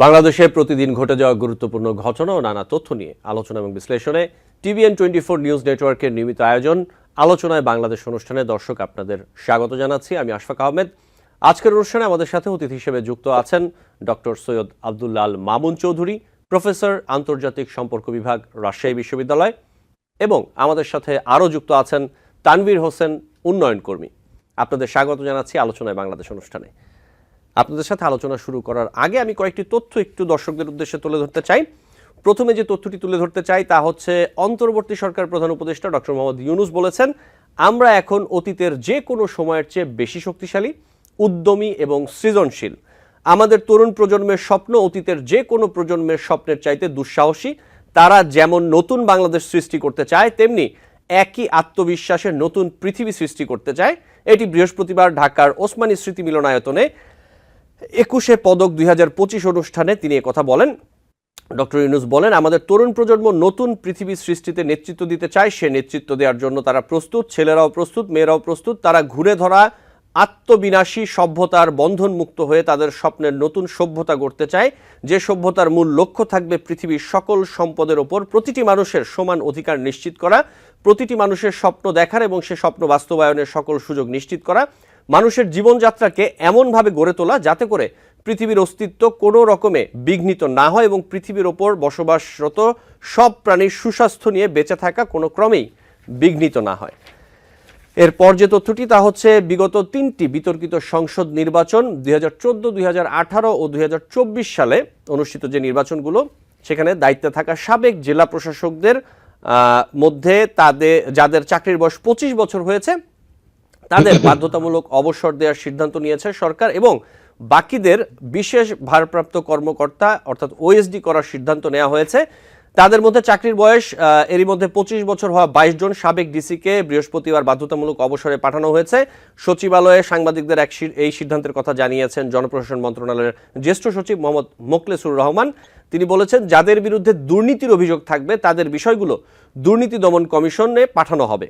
বাংলাদেশে প্রতিদিন ঘটে যাওয়া গুরুত্বপূর্ণ ঘটনা ও নানা তথ্য নিয়ে আলোচনা এবং বিশ্লেষণে টিভিএন 24 নিউজ নেটওয়ার্কের নিয়মিত আয়োজন আলোচনায় বাংলাদেশ অনুষ্ঠানে দর্শক আপনাদের স্বাগত জানাচ্ছি। আমি আশফাক আহমেদ। আজকের অনুষ্ঠানে আমাদের সাথে অতিথি হিসেবে যুক্ত আছেন ডক্টর সৈয়দ আব্দুল্লাহ আল মামুন চৌধুরী, প্রফেসর আন্তর্জাতিক সম্পর্ক বিভাগ, রাজশাহী বিশ্ববিদ্যালয়, এবং আমাদের সাথে আরও যুক্ত আছেন তানভীর হোসেন, উন্নয়ন কর্মী। আপনাদের স্বাগত জানাচ্ছি আলোচনায় বাংলাদেশ অনুষ্ঠানে। আপনাদের সাথে আলোচনা শুরু করার আগে আমি কয়েকটি তথ্য একটু দর্শকদের উদ্দেশ্যে তুলে ধরতে চাই। প্রথমে যে তথ্যটি তুলে ধরতে চাই তা হচ্ছে অন্তর্বর্তী সরকার প্রধান উপদেষ্টা ডক্টর মোহাম্মদ ইউনূস বলেছেন, আমরা এখন অতীতের যে কোনো সময়ের চেয়ে বেশি শক্তিশালী, উদ্যমী এবং সৃজনশীল। আমাদের তরুণ প্রজন্মের স্বপ্ন অতীতের যে কোনো প্রজন্মের স্বপ্নের চাইতে দুঃসাহসী। তারা যেমন নতুন বাংলাদেশ সৃষ্টি করতে চায়, তেমনি একই আত্মবিশ্বাসের নতুন পৃথিবী সৃষ্টি করতে চায়। এটি বৃহস্পতিবার ঢাকার ওসমানী স্মৃতি মিলনায়তনে 21শে পদক 2025 অনুষ্ঠানে তিনি একথা বলেন। ডক্টর ইউনূস বলেন, আমাদের তরুণ প্রজন্ম নতুন পৃথিবী সৃষ্টিতে নেতৃত্ব দিতে চায়। সে নেতৃত্ব দেওয়ার জন্য তারা প্রস্তুত, ছেলেরাও প্রস্তুত, মেয়েরাও প্রস্তুত। তারা ঘুরে ধরা আত্মবিনাশী সভ্যতার বন্ধন মুক্ত হয়ে তাদের স্বপ্নের নতুন সভ্যতা গড়তে চায়, যে সভ্যতার মূল লক্ষ্য থাকবে পৃথিবীর সকল সম্পদের ওপর প্রতিটি মানুষের সমান অধিকার নিশ্চিত করা, প্রতিটি মানুষের স্বপ্ন দেখার এবং সে স্বপ্ন বাস্তবায়নের সকল সুযোগ নিশ্চিত করা, মানুষের জীবনযাত্রাকে এমনভাবে গড়ে তোলা যাতে করে পৃথিবীর অস্তিত্ব কোনো রকমে বিঘ্নিত না হয় এবং পৃথিবীর ওপর বসবাসরত সব প্রাণীর সুস্বাস্থ্য নিয়ে বেঁচে থাকা কোনো ক্রমেই বিঘ্নিত না হয়। এরপর যে তথ্যটি তা হচ্ছে বিগত 3টি বিতর্কিত সংসদ নির্বাচন 2014, 2018 ও 2024 সালে অনুষ্ঠিত যে নির্বাচনগুলো, সেখানে দায়িত্বে থাকা সাবেক জেলা প্রশাসকদের মধ্যে যাদের চাকরির বয়স 25 বছর হয়েছে তাদের বাধ্যতামূলক অবসর দেওয়ার সিদ্ধান্ত নিয়েছে সরকার, এবং বাকিদের বিশেষ ভারপ্রাপ্ত কর্মকর্তা অর্থাৎ ওএসডি করার সিদ্ধান্ত নেওয়া হয়েছে। তাদের মধ্যে চাকরির বয়স এরই মধ্যে 25 বছর হওয়া 22 জন সাবেক ডিসিকে বৃহস্পতিবার বাধ্যতামূলক অবসরে পাঠানো হয়েছে। সচিবালয়ে সাংবাদিকদের এই সিদ্ধান্তের কথা জানিয়েছেন জনপ্রশাসন মন্ত্রণালয়ের জ্যেষ্ঠ সচিব মোহাম্মদ মোখলেসুর রহমান। তিনি বলেছেন, যাদের বিরুদ্ধে দুর্নীতির অভিযোগ থাকবে তাদের বিষয়গুলো দুর্নীতি দমন কমিশনে পাঠানো হবে।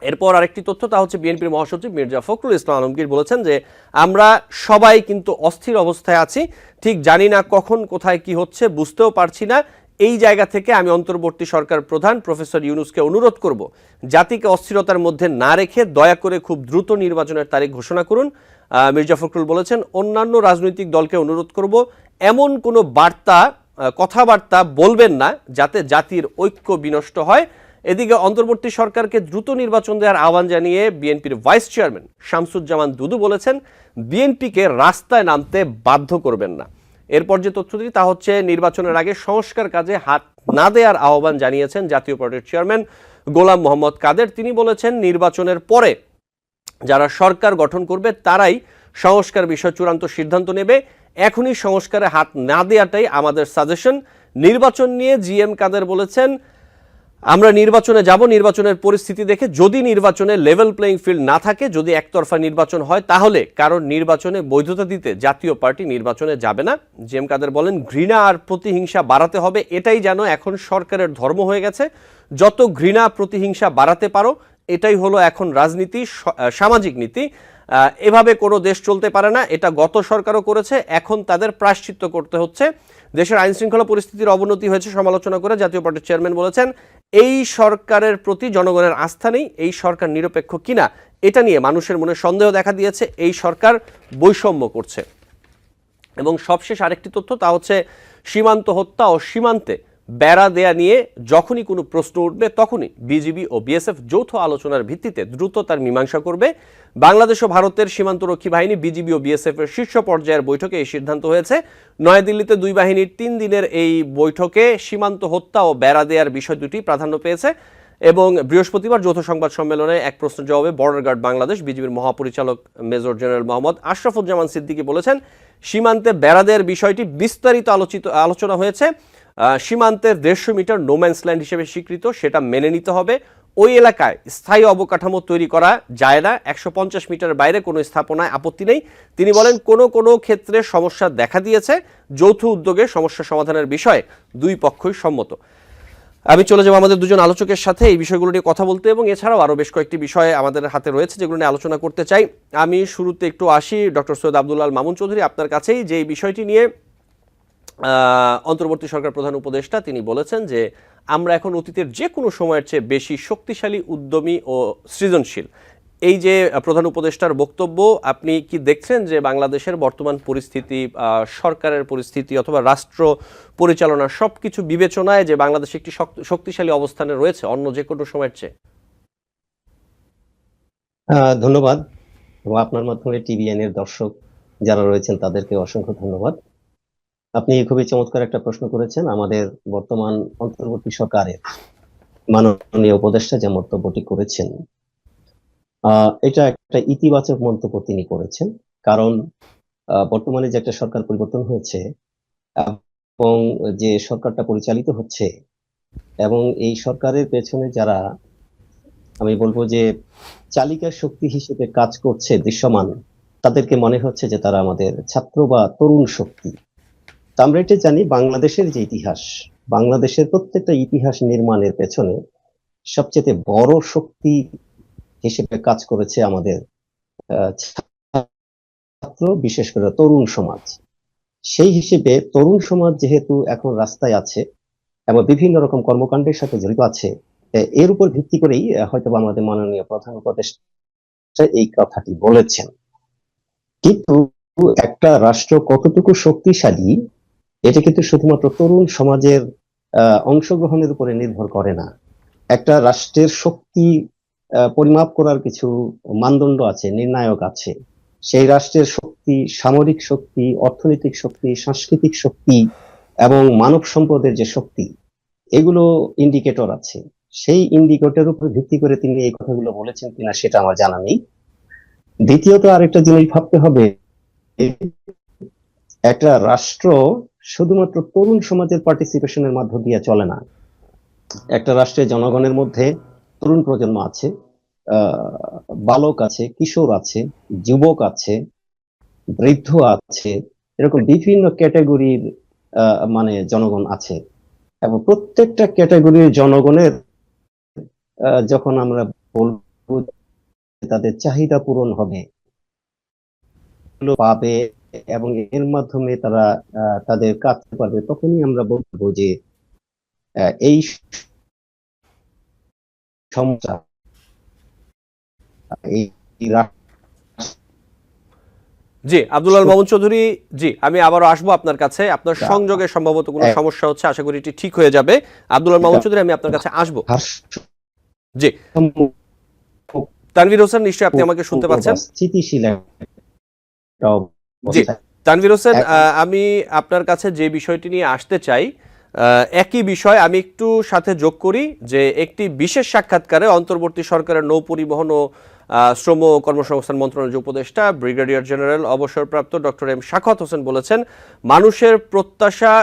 এরপর আরেকটি তথ্য তা হচ্ছে বিএনপির মহাসচিব মির্জা ফখরুল ইসলাম আলমগীর বলেছেন যে আমরা সবাই কিন্তু অস্থির অবস্থায় আছি, ঠিক জানি না কখন কোথায় কি হচ্ছে, বুঝতেও পারছি না। এই জায়গা থেকে আমি অন্তর্বর্তী সরকার প্রধান প্রফেসর ইউনূসকে অনুরোধ করব, জাতিকে অস্থিরতার মধ্যে না রেখে দয়া করে খুব দ্রুত নির্বাচনের তারিখ ঘোষণা করুন। মির্জা ফখরুল বলেছেন, অন্যান্য রাজনৈতিক দলকে অনুরোধ করব এমন কোনো কথাবার্তা বলবেন না যাতে জাতির ঐক্য বিনষ্ট হয়। এদিকে অন্তর্বর্তী সরকারকে দ্রুত নির্বাচন দেওয়ার আহ্বান জানিয়ে বিএনপির ভাইস চেয়ারম্যান শামসুজ্জামান দুদু বলেছেন, বিএনপিকে রাস্তায় নামতে বাধ্য করবেন না। এরপর যে তথ্যটি তা হচ্ছে নির্বাচনের আগে সংস্কার কাজে হাত না দেওয়ার আহ্বান জানিয়েছেন জাতীয় পার্টির চেয়ারম্যান গোলাম মোহাম্মদ কাদের। তিনি বলেছেন, নির্বাচনের পরে যারা সরকার গঠন করবে তারাই সংস্কার বিষয়ে চূড়ান্ত সিদ্ধান্ত নেবে। এখনই সংস্কারে হাত না দেওয়াটাই আমাদের সাজেশন। নির্বাচন নিয়ে জিএম কাদের বলেছেন, আমরা নির্বাচনে যাব, নির্বাচনের পরিস্থিতি দেখে যদি নির্বাচনে লেভেল প্লেইং ফিল্ড না থাকে, যদি একতরফা নির্বাচন হয়, তাহলে কারণ নির্বাচনে বৈধতা দিতে জাতীয় পার্টি নির্বাচনে যাবে না। জিএম কাদের বলেন, ঘৃণা আর প্রতিহিংসা বাড়াতে হবে, এটাই যেন এখন সরকারের ধর্ম হয়ে গেছে। যত ঘৃণা প্রতিহিংসা বাড়াতে পারো, এটাই হলো এখন রাজনীতি, সামাজিক নীতি। এভাবে কোনো দেশ চলতে পারে না, এটা গত সরকারও করেছে, এখন তাদের প্রায়শ্চিত্ত করতে হচ্ছে। দেশের আইন শৃঙ্খলা পরিস্থিতির অবনতি হয়েছে সমালোচনা করে জাতীয় পার্টির চেয়ারম্যান বলেছেন, এই সরকারের প্রতি জনগণের আস্থা নেই, এই সরকার নিরপেক্ষ কিনা এটা নিয়ে মানুষের মনে সন্দেহ দেখা দিয়েছে, এই সরকার বৈষম্য করছে। এবং সবশেষ আরেকটি তথ্য তা হচ্ছে সীমান্ত হত্যা ও সীমান্তে বেড়া দেয়া নিয়ে যখনই কোনো প্রশ্ন উঠবে তখনই বিজিবি ও বিএসএফ যৌথ আলোচনার ভিত্তিতে দ্রুত তার মীমাংসা করবে। বাংলাদেশ ও ভারতের সীমান্তরক্ষী বাহিনী বিজিবি ও বিএসএফ এর শীর্ষ পর্যায়ের বৈঠকে এই সিদ্ধান্ত হয়েছে। নয়াদিল্লিতে দুই বাহিনীর 3 দিনের এই বৈঠকে সীমান্ত হত্যা ও বেড়া দেয়ার বিষয় দুটি প্রাধান্য পেয়েছে। এবং বৃহস্পতিবার যৌথ সংবাদ সম্মেলনে এক প্রশ্নের জবাবে বর্ডার গার্ড বাংলাদেশ বিজিবির মহাপরিচালক মেজর জেনারেল মোহাম্মদ আশরাফুজ্জামান সিদ্দিকী বলেছেন, সীমান্তে বেড়া দেয়ার বিষয়টি বিস্তারিত আলোচনা হয়েছে। সীমান্তের 150 মিটার নোম্যান্স ল্যান্ড হিসেবে স্বীকৃত, সেটা মেনে নিতে হবে। ওই এলাকায় স্থায়ী অবকাঠামো তৈরি করা যায় না, 150 মিটার বাইরে কোনো স্থাপনায় আপত্তি নেই। তিনি বলেন, কোনো ক্ষেত্রে সমস্যা দেখা দিয়েছে, যৌথ উদ্যোগে সমস্যা সমাধানের বিষয়ে দুই পক্ষই সম্মত। আমি চলে যাব আমাদের দুজন আলোচকের সাথে এই বিষয়গুলো নিয়ে কথা বলতে, এবং এছাড়াও আরও বেশ কয়েকটি বিষয় আমাদের হাতে রয়েছে যেগুলো নিয়ে আলোচনা করতে চাই। আমি শুরুতে একটু আসি ডক্টর সৈয়দ আব্দুল্লাহ আল মামুন চৌধুরী আপনার কাছেই, যে এই বিষয়টি নিয়ে অন্তর্বর্তী সরকার প্রধান উপদেষ্টা তিনি বলেছেন যে আমরা এখন অতীতের যে কোনো সময়ের চেয়ে বেশি শক্তিশালী, উদ্যমী ও সৃজনশীল। এই যে প্রধান উপদেষ্টার বক্তব্য, আপনি কি দেখছেন যে বাংলাদেশের বর্তমান পরিস্থিতি, সরকারের পরিস্থিতি অথবা রাষ্ট্র পরিচালনা সবকিছু বিবেচনায় যে বাংলাদেশ একটি শক্তিশালী অবস্থানে রয়েছে অন্য যে কোনো সময়ের চেয়ে? ধন্যবাদ। এবং আপনার মাধ্যমে টিভিএন এর দর্শক যারা রয়েছেন তাদেরকে অসংখ্য ধন্যবাদ। আপনি খুবই চমৎকার একটা প্রশ্ন করেছেন। আমাদের বর্তমান অন্তর্বর্তী সরকারের মাননীয় উপদেষ্টা যে মন্তব্যটি করেছেন, এটা একটা ইতিবাচক মন্তব্য তিনি করেছেন। কারণ বর্তমানে যে একটা সরকার পরিবর্তন হয়েছে এবং যে সরকারটা পরিচালিত হচ্ছে, এবং এই সরকারের পেছনে যারা, আমি বলবো যে চালিকা শক্তি হিসেবে কাজ করছে দৃশ্যমান, তাদেরকে মনে হচ্ছে যে তারা আমাদের ছাত্র বা তরুণ শক্তি। তা আমরা এটা জানি, বাংলাদেশের যে ইতিহাস, বাংলাদেশের প্রত্যেকটা ইতিহাস নির্মাণের পেছনে সবচেয়ে বড় শক্তি হিসেবে কাজ করেছে আমাদের ছাত্র, বিশেষ করে তরুণ সমাজ। সেই হিসেবে তরুণ সমাজ যেহেতু এখন রাস্তায় আছে এবং বিভিন্ন রকম কর্মকাণ্ডের সাথে জড়িত আছে, এর উপর ভিত্তি করেই হয়তো আমাদের মাননীয় প্রধান উপদেষ্টা এই কথাটি বলেছেন। কিন্তু একটা রাষ্ট্র কতটুকু শক্তিশালী, এটা কিন্তু শুধুমাত্র তরুণ সমাজের অংশগ্রহণের উপরে নির্ভর করে না। একটা রাষ্ট্রের শক্তি পরিমাপ করার কিছু মানদণ্ড আছে, নির্ণায়ক আছে। সেই রাষ্ট্রের শক্তি, সামরিক শক্তি, অর্থনৈতিক শক্তি, সাংস্কৃতিক শক্তি এবং মানব সম্পদের যে শক্তি, এগুলো ইন্ডিকেটর আছে। সেই ইন্ডিকেটরের উপর ভিত্তি করে তিনি এই কথাগুলো বলেছেন কিনা সেটা আমার জানা নেই। দ্বিতীয়ত আরেকটা জিনিস ভাবতে হবে, একটা রাষ্ট্র শুধুমাত্র তরুণ সমাজের পার্টিসিপেশনের মধ্য দিয়ে চলে না। একটা রাষ্ট্রে জনগণের মধ্যে তরুণ প্রজন্ম আছে, বালক আছে, কিশোর আছে, যুবক আছে, বৃদ্ধ আছে, এরকম বিভিন্ন ক্যাটাগরির মানে জনগণ আছে। এবং প্রত্যেকটা ক্যাটাগরির জনগণের যখন আমরা বলবো তাদের চাহিদা পূরণ হবে, পাবে এবং এর মাধ্যমে তারা তাদের কাজ পারবে, তখনই আমরা বলবো যে এই সমস্যা, এই জি, আব্দুল আল মামুন চৌধুরী, জি আমি আবারও আসবো আপনার কাছে। আপনার সংযোগে সম্ভবত কোনো সমস্যা হচ্ছে, আশা করি এটি ঠিক হয়ে যাবে। আব্দুল আল মামুন চৌধুরী, আমি আপনার কাছে আসবো। জি, তানভীর হোসেন, নিশ্চয়ই আপনি আমাকে শুনতে পাচ্ছেন? স্থিতিশীল জি, তানভীর হোসেন, আমি আপনার কাছে যে বিষয়টি নিয়ে আসতে চাই, একই বিষয় আমি একটু সাথে যোগ করি যে একটি বিশেষ সাক্ষাৎকারে অন্তর্বর্তী সরকারের নৌ পরিবহন ও শ্রম ও কর্মসংস্থান মন্ত্রণালয়ের উপদেষ্টা ব্রিগেডিয়ার জেনারেল অবসরপ্রাপ্ত ডক্টর এম শাখাওয়াত হোসেন বলেছেন, মানুষের প্রত্যাশা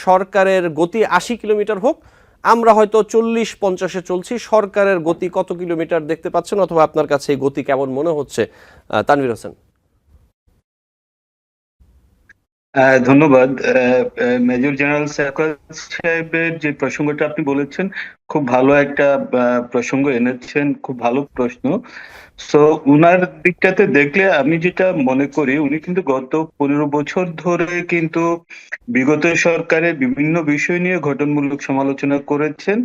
সরকারের গতি ৮০ কিলোমিটার হোক, আমরা হয়তো ৪০-৫০-এ চলছি। সরকারের গতি কত কিলোমিটার দেখতে পাচ্ছেন, অথবা আপনার কাছে এই গতি কেমন মনে হচ্ছে? তানভীর হোসেন। ধন্যবাদ। মেজর জেনারেল শাখাওয়াত সাহেবের যে প্রসঙ্গটা আপনি বলেছেন, খুব ভালো একটা প্রসঙ্গ এনেছেন, খুব ভালো প্রশ্ন। সো উনার দিকটাতে দেখলে আমি যেটা মনে করি, উনি কিন্তু গত 15 বছর ধরে কিন্তু বিগত সরকারের বিভিন্ন বিষয় নিয়ে গঠনমূলক সমালোচনা করেছেন।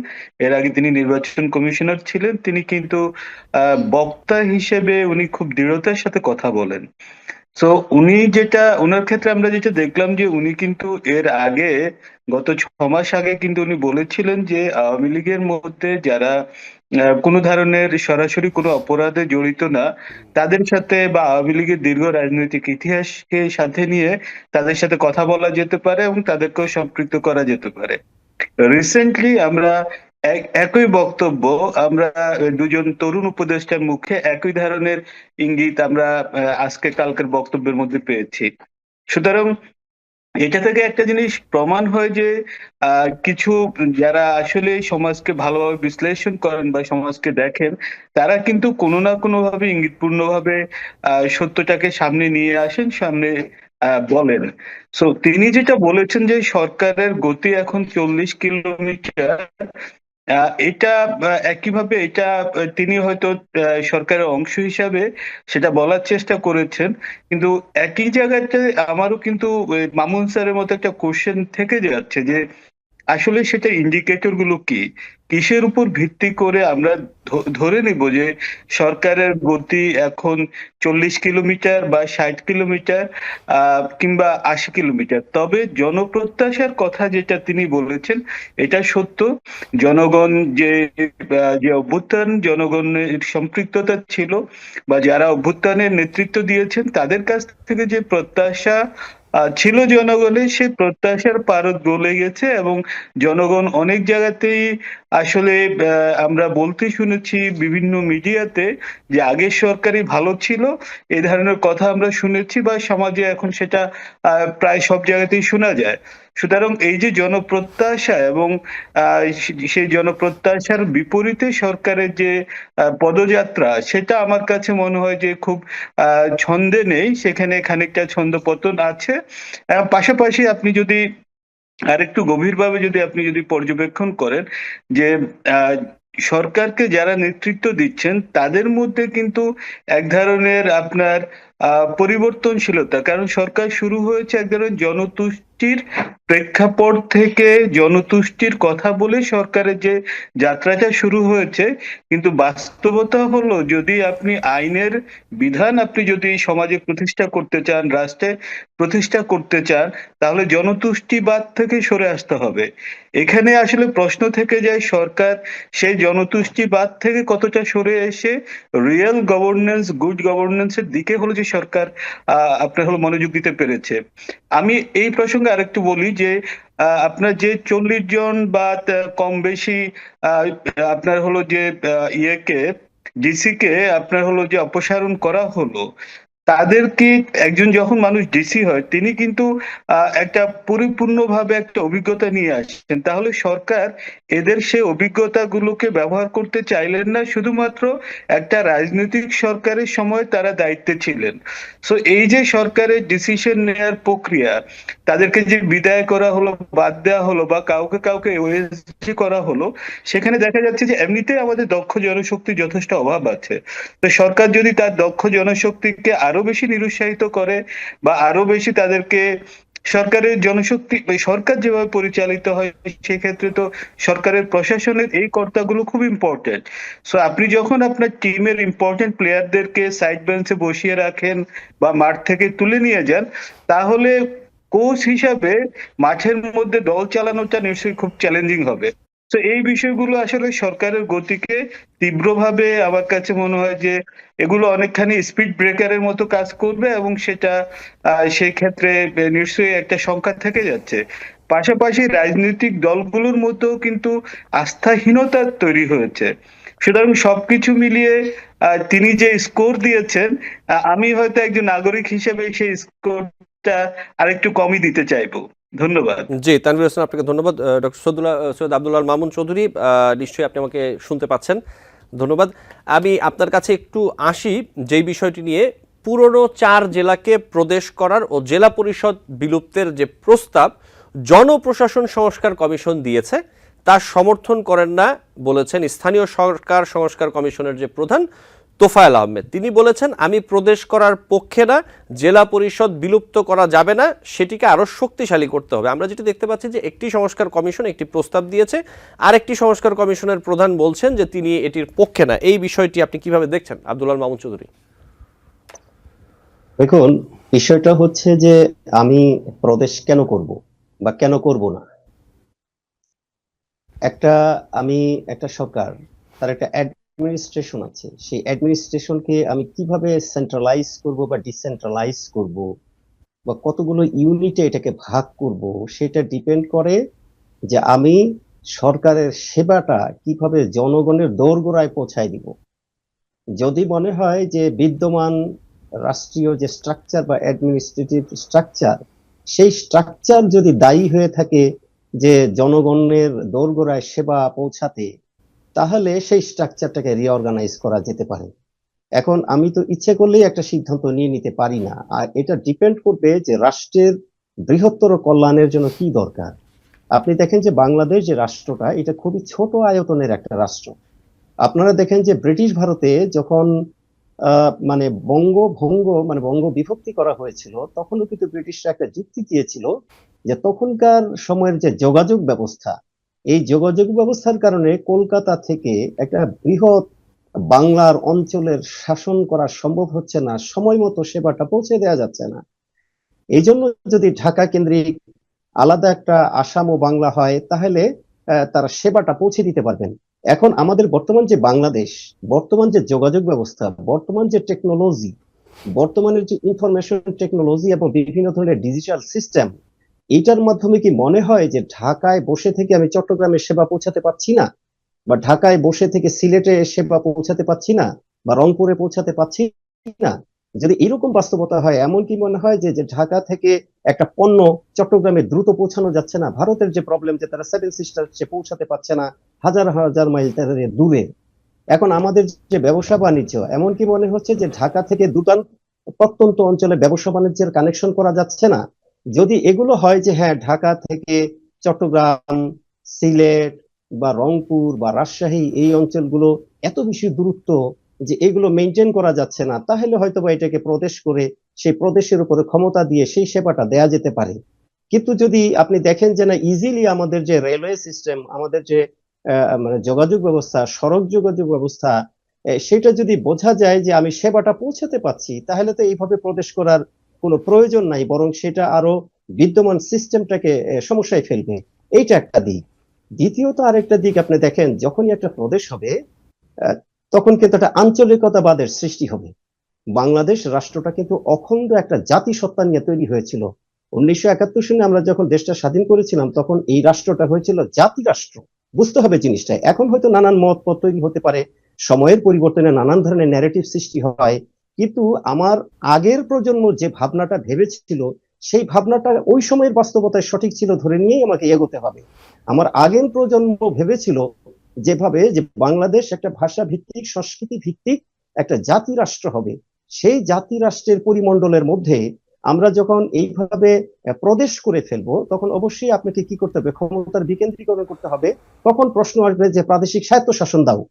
এর আগে তিনি নির্বাচন কমিশনার ছিলেন। তিনি কিন্তু বক্তা হিসেবে উনি খুব দৃঢ়তার সাথে কথা বলেন। তো উনি যেটা, উনার ক্ষেত্রে আমরা যেটা দেখলাম যে উনি কিন্তু এর আগে, গত 6 মাস আগে কিন্তু উনি বলেছিলেন যে আওয়ামী লীগের মধ্যে যারা কোনো ধরনের সরাসরি কোনো অপরাধে জড়িত না, তাদের সাথে বা আওয়ামী লীগের দীর্ঘ রাজনৈতিক ইতিহাসকে সাথে নিয়ে তাদের সাথে কথা বলা যেতে পারে এবং তাদেরকেও সম্পৃক্ত করা যেতে পারে। রিসেন্টলি আমরা একই বক্তব্য আমরা দুজন তরুণ উপদেষ্টার মুখে একই ধরনের ইঙ্গিত আমরা আজকে কালকের বক্তব্যের মধ্যে পেয়েছি। সুতরাং এটা থেকে একটা জিনিস প্রমাণ হয় যে কিছু যারা আসলে সমাজকে ভালোভাবে বিশ্লেষণ করেন বা সমাজকে দেখেন, তারা কিন্তু কোনো না কোনো ভাবে ইঙ্গিতপূর্ণ ভাবে সত্যটাকে সামনে নিয়ে আসেন, সামনে বলেন। সো তিনি যেটা বলেছেন যে সরকারের গতি এখন 40 কিলোমিটার, এটা একইভাবে এটা তিনি হয়তো সরকারের অংশ হিসাবে সেটা বলার চেষ্টা করেছেন, কিন্তু একই জায়গাতে আমারও কিন্তু মামুন স্যারের মতো একটা কোশ্চেন থেকে যাচ্ছে যে আসলে সেটা ইন্ডিকেটর গুলো কি, কিসের উপর ভিত্তি করে আমরা ধরে নিব যে সরকারের গতি এখন 40 কিলোমিটার বা 60 কিলোমিটার কিংবা 80 কিলোমিটার। তবে জনপ্রত্যাশার কথা যেটা তিনি বলেছেন এটা সত্য। জনগণ যে অভ্যুত্থান, জনগণের সম্পৃক্ততা ছিল বা যারা অভ্যুত্থানের নেতৃত্ব দিয়েছেন তাদের কাছ থেকে যে প্রত্যাশা ছিল জনগণের, সেই প্রত্যাশার পারদ গলে গেছে এবং জনগণ অনেক জায়গাতেই আসলে আমরা বলতে শুনেছি বিভিন্ন মিডিয়াতে যে আগের সরকারই ভালো ছিল, এই ধরনের কথা আমরা শুনেছি বা সমাজে এখন সেটা প্রায় সব জায়গাতেই শোনা যায়। সুতরাং এই যে জনপ্রত্যাশা এবং সেই জনপ্রত্যাশার বিপরীতে সরকারের যে পদযাত্রা, সেটা আমার কাছে মনে হয় যে খুব ছন্দে নেই, সেখানে খানিকটা ছন্দপতন আছে। পাশাপাশি আপনি যদি আরেকটু গভীরভাবে আপনি পর্যবেক্ষণ করেন যে আহ, সরকারকে যারা নেতৃত্ব দিচ্ছেন তাদের মধ্যে কিন্তু এক ধরনের আপনার পরিবর্তনশীলতা, কারণ সরকার শুরু হয়েছে এক ধরনের জনতুষ্টির প্রেক্ষাপট থেকে, জনতুষ্টির কথা বলে সরকারের যে যাত্রাটা শুরু হয়েছে, কিন্তু বাস্তবতা হলো যদি আপনি আইনের বিধান আপনি যদি সমাজে প্রতিষ্ঠা করতে চান, রাষ্ট্রে প্রতিষ্ঠা করতে চান, তাহলে জনতুষ্টিবাদ থেকে সরে আসতে হবে। এখানে আসলে প্রশ্ন থেকে যায় সরকার সেই জনতুষ্টিবাদ থেকে কতটা সরে এসে রিয়েল গভর্নেন্স, গুড গভর্নেন্স এর দিকে হলো যে সরকার আপনার হলো মনোযোগ দিতে পেরেছে। আমি এই প্রসঙ্গে আরেকটু বলি যে আপনার যে 40 জন বা কম বেশি আহ, আপনার হলো যে ইয়েকে, ডিসি কে আপনার হলো যে অপসারণ করা হলো, তাদেরকে, একজন যখন মানুষ ডিসি হয় তিনি কিন্তু একটা পরিপূর্ণভাবে একটা অভিজ্ঞতা নিয়ে আসছেন, তাহলে সরকার এদের সেই অভিজ্ঞতাগুলোকে ব্যবহার করতে চাইলেন না, শুধুমাত্র একটা রাজনৈতিক সরকারের সময় তারা দায়িত্বে ছিলেন। সো এই যে সরকারের ডিসিশন নেয়ার প্রক্রিয়া, তাদেরকে যে বিদায় করা হলো, বাদ দেওয়া হলো বা কাউকে কাউকে ওএসডি করা হলো, সেখানে দেখা যাচ্ছে যে এমনিতেই আমাদের দক্ষ জনশক্তির যথেষ্ট অভাব আছে। তো সরকার যদি তার দক্ষ জনশক্তিকে আরো বেশি নিরুৎসাহিত করে বা আরো বেশি তাদেরকে, সরকারের জনশক্তি সরকার যেভাবে পরিচালিত হয় সেক্ষেত্রে তো সরকারের প্রশাসনের এই কর্তাগুলো খুব ইম্পর্টেন্ট। সো আপনি যখন আপনার টিমের ইম্পর্টেন্ট প্লেয়ারদেরকে সাইড বেঞ্চে বসিয়ে রাখেন বা মাঠ থেকে তুলে নিয়ে যান, তাহলে কোচ হিসাবে মাঠের মধ্যে দল চালানোটা নিশ্চয়ই খুব চ্যালেঞ্জিং হবে। তো এই বিষয়গুলো আসলে সরকারের গতিকে তীব্রভাবে, আমার কাছে মনে হয় যে এগুলো অনেকখানি স্পিড ব্রেকারের মতো কাজ করবে এবং সেটা সেই ক্ষেত্রে নিশ্চয়ই একটা সংখ্যা থেকে যাচ্ছে। পাশাপাশি রাজনৈতিক দলগুলোর মধ্যেও কিন্তু আস্থাহীনতা তৈরি হয়েছে। সুতরাং সবকিছু মিলিয়ে তিনি যে স্কোর দিয়েছেন, আমি হয়তো একজন নাগরিক হিসেবে সেই স্কোরটা আরেকটু কমই দিতে চাইবো। ধন্যবাদ। জি, তানভীর হোসেন, আপনাকে ধন্যবাদ। ডক্টর সৈয়দ আব্দুল্লাহ মামুন চৌধুরী, নিশ্চয়ই আপনি আমাকে শুনতে পাচ্ছেন, ধন্যবাদ। আমি আপনার কাছে একটু আসি যেই বিষয়টি নিয়ে, পুরনো 4 জেলাকে প্রদেশ করার ও জেলা পরিষদ বিলুপ্তের যে প্রস্তাব জনপ্রশাসন সংস্কার কমিশন দিয়েছে তার সমর্থন করেন না বলেছেন স্থানীয় সরকার সংস্কার কমিশনের যে প্রধান তোফায়েল আহমেদ। তিনি বলেছেন, আমি প্রদেশ করার পক্ষে না, জেলা পরিষদ বিলুপ্ত করা যাবে না, সেটিকে আরো শক্তিশালী করতে হবে। আমরা যেটা দেখতে পাচ্ছি যে একটি সংস্কার কমিশন একটি প্রস্তাব দিয়েছে, আর একটি সংস্কার কমিশনের প্রধান বলছেন যে তিনি এটির পক্ষে না। এই বিষয়টি আপনি কিভাবে দেখছেন, আব্দুল্লাহ মামুন চৌধুরী? দেখুন, বিষয়টা হচ্ছে যে আমি প্রদেশ কেন করব বা কেন করব না, একটা আমি একটা সরকার, তার একটা অ্যাডমিনিস্ট্রেশন আছে, সেই অ্যাডমিনিস্ট্রেশনকে আমি কিভাবে সেন্ট্রালাইজ করব বা ডিসেন্ট্রালাইজ করব বা কতগুলো ইউনিটে এটাকে ভাগ করব, সেটা ডিপেন্ড করে যে আমি সরকারের সেবাটা কিভাবে জনগণের দোরগোড়ায় পৌঁছায় দিব। যদি মনে হয় যে বিদ্যমান রাষ্ট্রীয় যে স্ট্রাকচার বা অ্যাডমিনিস্ট্রেটিভ স্ট্রাকচার, সেই স্ট্রাকচার যদি দায়ী হয়ে থাকে যে জনগণের দোরগোড়ায় সেবা পৌঁছাতে, তাহলে সেই স্ট্রাকচারটাকে রিঅর্গানাইজ করা যেতে পারে। এখন আমি তো ইচ্ছে করলেই একটা সিদ্ধান্ত নিয়ে নিতে পারি না, আর এটা ডিপেন্ড করবে যে রাষ্ট্রের বৃহত্তর কল্যাণের জন্য কি দরকার। আপনি দেখেন যে বাংলাদেশ যে রাষ্ট্রটা, এটা খুবই ছোট আয়তনের একটা রাষ্ট্র। আপনারা দেখেন যে ব্রিটিশ ভারতে যখন মানে বঙ্গ বিভক্তি করা হয়েছিল, তখনও কিন্তু ব্রিটিশরা একটা যুক্তি দিয়েছিল যে তখনকার সময়ের যে যোগাযোগ ব্যবস্থা, এই যোগাযোগ ব্যবস্থার কারণে কলকাতা থেকে একটা বৃহৎ বাংলার অঞ্চলের শাসন করা সম্ভব হচ্ছে না, সময় মতো সেবাটা পৌঁছে দেওয়া যাচ্ছে না। এই জন্য যদি ঢাকা কেন্দ্রিক আলাদা একটা আসাম ও বাংলা হয়, তাহলে তারা সেবাটা পৌঁছে দিতে পারবেন। এখন আমাদের বর্তমান যে বাংলাদেশ, বর্তমান যে যোগাযোগ ব্যবস্থা, বর্তমান যে টেকনোলজি, বর্তমানের যে ইনফরমেশন টেকনোলজি এবং বিভিন্ন ধরনের ডিজিটাল সিস্টেম, এইটার মাধ্যমে কি মনে হয় যে ঢাকায় বসে থেকে আমি চট্টগ্রামের সেবা পৌঁছাতে পারছি না, বা ঢাকায় বসে থেকে সিলেটে সেবা পৌঁছাতে পারছি না, বা রংপুরে পৌঁছাতে পারছি না? যদি এরকম বাস্তবতা হয়, এমন কি মনে হয় যে যে ঢাকা থেকে একটা পণ্য চট্টগ্রামে দ্রুত পৌঁছানো যাচ্ছে না? ভারতের যে প্রবলেম যে তারা সেভেন সিস্টার সে পৌঁছাতে পারছে না, হাজার হাজার মাইল তাদের দূরে। এখন আমাদের যে ব্যবসা বাণিজ্য, এমন কি মনে হচ্ছে যে ঢাকা থেকে দূতান্ত প্রত্যন্ত অঞ্চলে ব্যবসা বাণিজ্যের কানেকশন করা যাচ্ছে না? যদি এগুলো হয় যে হ্যাঁ, ঢাকা থেকে চট্টগ্রাম, সিলেট বা রংপুর বা রাজশাহী এই অঞ্চলগুলো এত বেশি দূরত্ব যে এগুলো মেনটেন করা যাচ্ছে না, তাহলে হয়তো বা এটাকে প্রদেশ করে সেই প্রদেশের উপরে ক্ষমতা দিয়ে সেই সেবাটা দেয়া যেতে পারে। কিন্তু যদি আপনি দেখেন যে না, ইজিলি আমাদের যে রেলওয়ে সিস্টেম, আমাদের যে মানে যোগাযোগ ব্যবস্থা, সড়ক যোগাযোগ ব্যবস্থা, সেটা যদি বোঝা যায় যে আমি সেবাটা পৌঁছাতে পারছি, তাহলে তো এইভাবে প্রদেশ করার কোনো প্রয়োজন নাই, বরং সেটা আরো বিদ্যমান সিস্টেমটাকে সমস্যায় ফেলবে। এইটা একটা দিক। দ্বিতীয়ত আরেকটা দিক আপনি দেখেন, যখনই একটা প্রদেশ হবে, আহ, তখন কিন্তু একটা আঞ্চলিকতাবাদের সৃষ্টি হবে। বাংলাদেশ রাষ্ট্রটা কিন্তু অখণ্ড একটা জাতিসত্তা নিয়ে তৈরি হয়েছিল। 1971 সালে আমরা যখন দেশটা স্বাধীন করেছিলাম, তখন এই রাষ্ট্রটা হয়েছিল জাতি রাষ্ট্র। বুঝতে হবে জিনিসটা। এখন হয়তো নানান মত পথ তৈরি হতে পারে, সময়ের পরিবর্তনে নানান ধরনের ন্যারেটিভ সৃষ্টি হয়, কিন্তু আমার আগের প্রজন্ম যে ভাবনাটা ভেবেছিল, সেই ভাবনাটা ওই সময়ের বাস্তবতায় সঠিক ছিল ধরে নিয়েই আমাকে এগোতে হবে। আমার আগের প্রজন্ম ভেবেছিল যেভাবে যে বাংলাদেশ একটা ভাষা ভিত্তিক, সংস্কৃতি ভিত্তিক একটা জাতি রাষ্ট্র হবে, সেই জাতি রাষ্ট্রের পরিমণ্ডলের মধ্যে আমরা যখন এইভাবে প্রদেশ করে ফেলবো, তখন অবশ্যই আপনাকে কি করতে হবে? ক্ষমতার বিকেন্দ্রীকরণ করতে হবে। তখন প্রশ্ন আসবে যে প্রাদেশিক স্বায়ত্তশাসন দাও।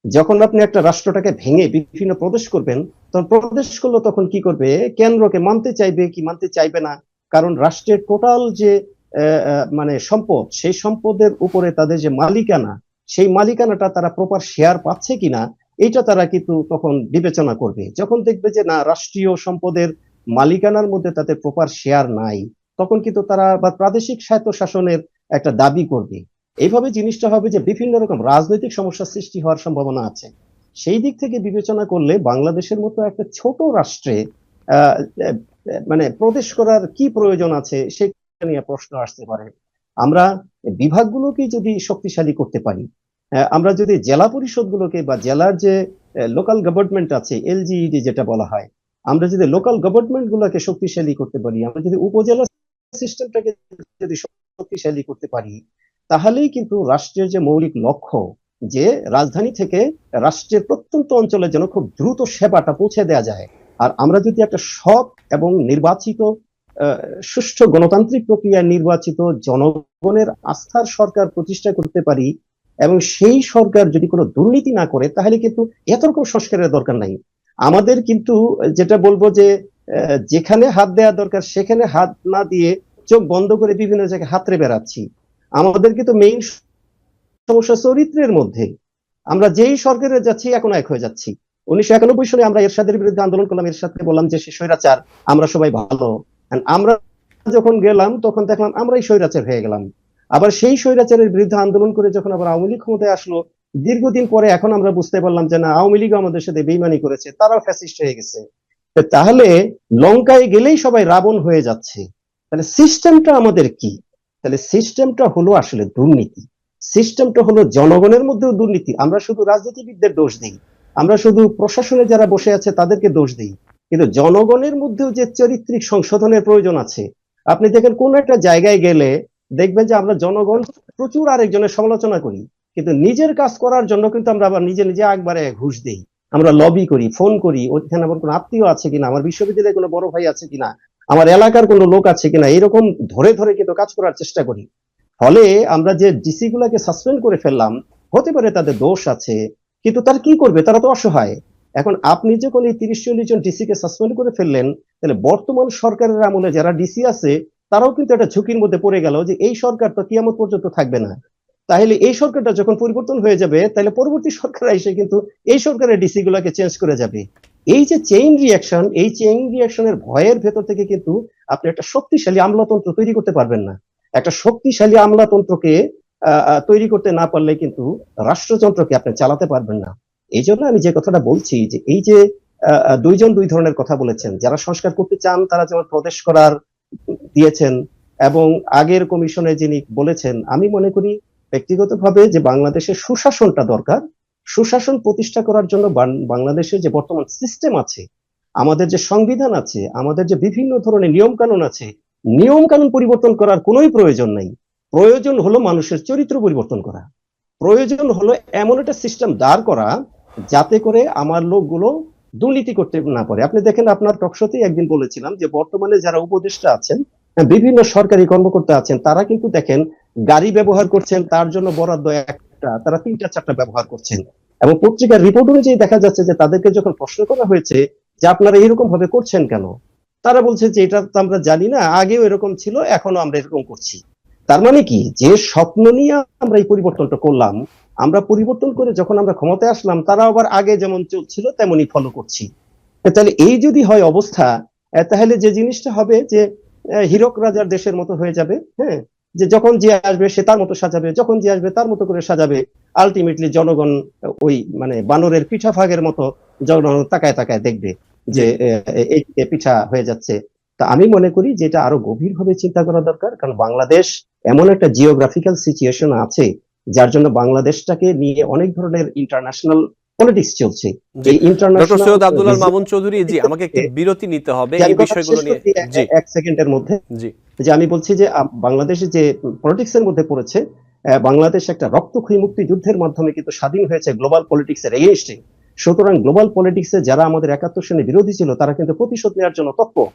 যখন আপনি একটা রাষ্ট্রটাকে ভেঙে বিভিন্ন প্রদেশ করবেন, তখন প্রদেশগুলো তখন কি করবে? কেন্দ্রকে মানতে চাইবে কি মানতে চাইবে না। কারণ রাষ্ট্রের টোটাল যে মানে সম্পদ, সেই সম্পদের উপরে তাদের যে মালিকানা, সেই মালিকানাটা তারা প্রপার শেয়ার পাচ্ছে কিনা, এটা তারা কিন্তু তখন বিবেচনা করবে। যখন দেখবে যে না, রাষ্ট্রীয় সম্পদের মালিকানার মধ্যে তাদের প্রপার শেয়ার নাই, তখন কিন্তু তারা বা প্রাদেশিক স্বায়ত্তশাসনের একটা দাবি করবে। এইভাবে জিনিসটা হবে যে বিভিন্ন রকম রাজনৈতিক সমস্যা সৃষ্টি হওয়ার সম্ভাবনা আছে। সেই দিক থেকে বিবেচনা করলে বাংলাদেশের মতো একটা ছোট রাষ্ট্রে আহ আহ, মানে প্রদেশ করার কি প্রয়োজন আছে, সেটা নিয়ে প্রশ্ন আসতে পারে। আমরা বিভাগগুলোকে যদি শক্তিশালী করতে পারি, আমরা যদি জেলা পরিষদগুলোকে বা জেলার যে লোকাল গভর্নমেন্ট আছে, এলজিইডি যেটা বলা হয়, আমরা যদি লোকাল গভর্নমেন্ট গুলোকে শক্তিশালী করতে পারি, আমরা যদি উপজেলা সিস্টেমটাকে যদি শক্তিশালী করতে পারি, তাহলেই কিন্তু রাষ্ট্রের যে মৌলিক লক্ষ্য, যে রাজধানী থেকে রাষ্ট্রের প্রত্যন্ত অঞ্চলে যেন খুব দ্রুত সেবাটা পৌঁছে দেওয়া যায়। আর আমরা যদি একটা সৎ এবং নির্বাচিত, সুষ্ঠু গণতান্ত্রিক প্রক্রিয়ায় নির্বাচিত জনগণের আস্থার সরকার প্রতিষ্ঠা করতে পারি, এবং সেই সরকার যদি কোনো দুর্নীতি না করে, তাহলে কিন্তু এত রকম সংস্কারের দরকার নাই। আমাদের কিন্তু যেটা বলবো যে যেখানে হাত দেওয়া দরকার সেখানে হাত না দিয়ে চোখ বন্ধ করে বিভিন্ন জায়গায় হাতড়ে বেড়াচ্ছি। আমাদের কিন্তু মেইন সমস্যা চরিত্রের মধ্যে। আমরা যেই সরকারে যাচ্ছি এখন এক হয়ে যাচ্ছি। 1991 সালে আমরা এরশাদের বিরুদ্ধে আন্দোলন করলাম, এরশাদকে বললাম যে সে স্বৈরাচার, আমরা সবাই ভালো। আমরা যখন গেলাম তখন দেখলাম আমরাই স্বৈরাচার হয়ে গেলাম। আবার সেই স্বৈরাচারের বিরুদ্ধে আন্দোলন করে যখন আবার আওয়ামী লীগ ক্ষমতায় আসলো, দীর্ঘদিন পরে এখন আমরা বুঝতে পারলাম যে না, আওয়ামী লীগ আমাদের সাথে বেইমানি করেছে, তারাও ফ্যাসিস্ট হয়ে গেছে। তাহলে লঙ্কায় গেলেই সবাই রাবণ হয়ে যাচ্ছে। তাহলে সিস্টেমটা আমাদের কি? তাহলে সিস্টেমটা হলো আসলে দুর্নীতি। সিস্টেমটা হলো জনগণের মধ্যেও দুর্নীতি। আমরা শুধু রাজনীতিবিদদের দোষ দিই, আমরা শুধু প্রশাসনে যারা বসে আছে তাদেরকে দোষ দিই, কিন্তু জনগণের মধ্যেও যে চারিত্রিক সংশোধনের প্রয়োজন আছে। আপনি দেখেন কোন একটা জায়গায় গেলে দেখবেন যে আমরা জনগণ প্রচুর আরেকজনের সমালোচনা করি, কিন্তু নিজের কাজ করার জন্য কিন্তু আমরা আবার নিজে নিজে একবারে ঘুষ দিই। আমরা লবি করি, ফোন করি, ওইখানে আমার কোনো আত্মীয় আছে কিনা, আমার বিশ্ববিদ্যালয়ে কোনো বড় ভাই আছে কিনা, আমার এলাকার কোনো লোক আছে কিনা, এরকম ধরে ধরে কিন্তু কাজ করার চেষ্টা করি। ফলে আমরা যে ডিসি গুলাকে সাসপেন্ড করে ফেললাম, হতে পারে তাদের দোষ আছে, কিন্তু তারা কি করবে? তারা তো অসহায়। এখন আপনি যখন এই 30-40 জন ডিসি কে সাসপেন্ড করে ফেললেন, তাহলে বর্তমান সরকারের আমলে যারা ডিসি আছে তারাও কিন্তু একটা ঝুঁকির মধ্যে পড়ে গেল যে এই সরকার তো কিয়ামত পর্যন্ত থাকবে না। তাহলে এই সরকারটা যখন পরিবর্তন হয়ে যাবে, তাহলে পরবর্তী সরকার এসে কিন্তু এই সরকারের ডিসি গুলাকে চেঞ্জ করে যাবে। এই যে চেইন রিয়াকশন, এই চেইন রিয়াকশনের ভয়ের ভেতর থেকে কিন্তু আপনি একটা শক্তিশালী আমলাতন্ত্র তৈরি করতে পারবেন না। একটা শক্তিশালী আমলাতন্ত্রকে তৈরি করতে না পারলে কিন্তু রাষ্ট্রযন্ত্রকে আপনি চালাতে পারবেন না। এই জন্য আমি যে কথাটা বলছি যে এই যে দুইজন দুই ধরনের কথা বলেছেন, যারা সংস্কার করতে চান তারা যেমন প্রদেশ করার দিয়েছেন, এবং আগের কমিশনে যিনি বলেছেন, আমি মনে করি ব্যক্তিগতভাবে যে বাংলাদেশের সুশাসনটা দরকার। সুশাসন প্রতিষ্ঠা করার জন্য বাংলাদেশের যে বর্তমান সিস্টেম আছে, আমাদের যে সংবিধান আছে, আমাদের যে বিভিন্ন ধরনের নিয়ম কানুন আছে, নিয়ম কানুন পরিবর্তন করার কোনোই প্রয়োজন নাই। প্রয়োজন হলো মানুষের চরিত্র পরিবর্তন করা। প্রয়োজন হলো এমন একটা সিস্টেম দাঁড় করা যাতে করে আমার লোকগুলো দুর্নীতি করতে না পারে। আপনি দেখেন, আপনার টকশোতেই একদিন বলেছিলাম যে বর্তমানে যারা উপদেষ্টা আছেন, বিভিন্ন সরকারি কর্মকর্তা আছেন, তারা কিন্তু দেখেন গাড়ি ব্যবহার করছেন, তার জন্য বরাদ্দ একটা, তারা 3টা 4টা ব্যবহার করছেন। এবং পত্রিকার রিপোর্ট অনুযায়ী দেখা যাচ্ছে যে তাদেরকে যখন প্রশ্ন করা হয়েছে যে আপনারা এরকম ভাবে করছেন কেন, তারা বলছে যে এটা তো আমরা জানি না, আগেও এরকম ছিল, এখনো আমরা এরকম করছি। তার মানে কি, যে স্বপ্ন নিয়ে আমরা এই পরিবর্তনটা করলাম, আমরা পরিবর্তন করে যখন আমরা ক্ষমতায় আসলাম, তারা আবার আগে যেমন চলছিল তেমনই ফলো করছি। তাহলে এই যদি হয় অবস্থা, তাহলে যে জিনিসটা হবে যে হীরক রাজার দেশের মতো হয়ে যাবে। হ্যাঁ, যে যখন যে আসবে সে তার মতো সাজাবে, যখন যে আসবে তার মতো করে সাজাবে। আলটিমেটলি জনগণ ওই মানে বানরের পিঠা ভাগের মতো জনগণ তাকায় তাকায় দেখবে যে এই পিঠা হয়ে যাচ্ছে। তা আমি মনে করি যে এটা আরো গভীরভাবে চিন্তা করা দরকার, কারণ বাংলাদেশ এমন একটা জিওগ্রাফিক্যাল সিচুয়েশন আছে যার জন্য বাংলাদেশটাকে নিয়ে অনেক ধরনের ইন্টারন্যাশনাল পলিটিক্স চলছে। জি, এই ডক্টর ইন্টারন্যাশনাল সৈয়দ আব্দুল আল মামুন চৌধুরী, জি আমাকে একটি বিরতি নিতে হবে এই বিষয়গুলো নিয়ে। জি 1 সেকেন্ডের মধ্যে জি যে আমি বলছি যে বাংলাদেশে যে পলিটিক্স এর মধ্যে পড়েছে, বাংলাদেশ একটা রক্তক্ষয়ী মুক্তিযুদ্ধের মাধ্যমে কিন্তু স্বাধীন হয়েছে গ্লোবাল পলিটিক্স এর এগেইনস্টে। সুতরাং গ্লোবাল পলিটিক্সে যারা আমাদের 71 সনে বিরোধী ছিল, তারা কিন্তু প্রতিশোধ নেওয়ার জন্য তৎপর।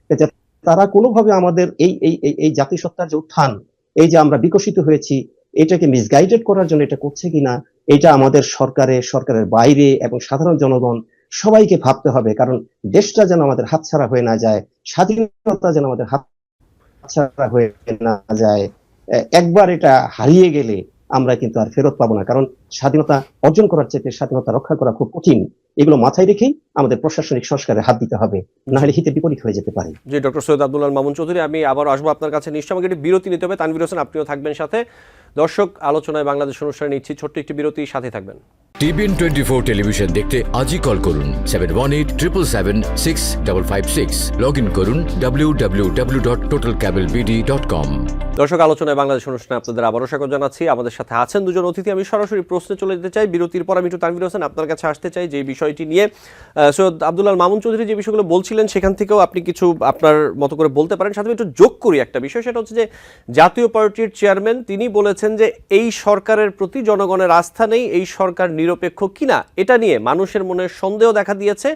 যে তারা কোনোভাবে আমাদের এই এই এই এই জাতিসত্তার যে উত্থান, এই যে আমরা বিকশিত হয়েছি, এটাকে মিসগাইডেড করার জন্য এটা করছে কিনা, এটা আমাদের সরকারের বাইরে এবং সাধারণ জনগণ সবাইকে ভাবতে হবে। কারণ দেশটা যেন আমাদের হাতছাড়া হয়ে না যায়, স্বাধীনতা যেন আমাদের হাতছাড়া হয়ে না যায়। একবার এটা হারিয়ে গেলে আমরা কিন্তু আর ফেরত পাবো না, কারণ স্বাধীনতা অর্জন করার চাইতে স্বাধীনতা রক্ষা করা খুব কঠিন। এগুলো মাথায় রেখেই আমাদের প্রশাসনিক সংস্কারে হাত দিতে হবে, না হলে হিতে বিপরীত হয়ে যেতে পারে। জি, ডক্টর সৈয়দ আব্দুল আল মামুন চৌধুরী, আমি আবার আসবো আপনার কাছে, নিশ্চয় আমাকে একটি বিরতি নিতে হবে। তানভীর হোসেন, আপনিও থাকবেন সাথে। দর্শক, আলোচনায় বাংলাদেশ অনুষ্ঠানে নিচ্ছি ছোট্ট একটি বিরতি, সাথে থাকবেন। টিবিএন 24 টেলিভিশন দেখতে আজই কল করুন 7187776556। লগ ইন করুন www.totalcablebd.com। দর্শক, আলোচনায় বাংলাদেশ অনুষ্ঠানে আপনাদের আবারও স্বাগত জানাচ্ছি। আমাদের সাথে আছেন দুজন অতিথি। আমি সরাসরি প্রশ্নে চলে যেতে চাই। বিরতির পর আমি একটু তানভীর হোসেন আপনার কাছে আসতে চাই যে বিষয়টি নিয়ে সৈয়দ আব্দুল আল মামুন চৌধুরী যে বিষয়গুলো বলছিলেন, সেখান থেকেও আপনি কিছু আপনার মতো করে বলতে পারেন। সাথে একটু যোগ করি একটা বিষয়, সেটা হচ্ছে যে জাতীয় পার্টির চেয়ারম্যান তিনি বলেছেন যে এই সরকারের প্রতি জনগণের আস্থা নেই, এই সরকার নিরপেক্ষ কিনা এটা নিয়ে মানুষের মনে সন্দেহ দেখা দিয়েছে,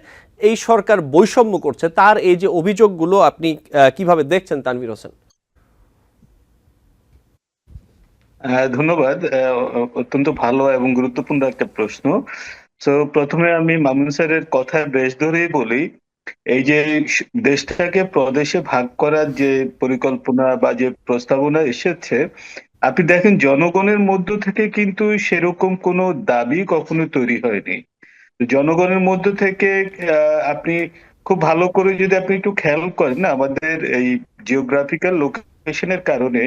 এই সরকার বৈষম্য করছে। তার এই যে অভিযোগগুলো আপনি কিভাবে দেখছেন তানভীর হোসেন? ধন্যবাদ। অত্যন্ত ভালো এবং গুরুত্বপূর্ণ একটা প্রশ্ন। তো প্রথমে আমি মামুন স্যারের কথা বেশ ধরেই বলি, এই যে দেশটাকে প্রদেশে ভাগ করার যে পরিকল্পনা বা যে প্রস্তাবনা এসেছে, আপনি দেখেন জনগণের মধ্য থেকে কিন্তু সেরকম কোনো দাবি কখনো তৈরি হয়নি। জনগণের মধ্য থেকে আপনি খুব ভালো করে যদি আপনি একটু খেয়াল করেন না, আমাদের এই জিওগ্রাফিক্যাল লোকেশনের কারণে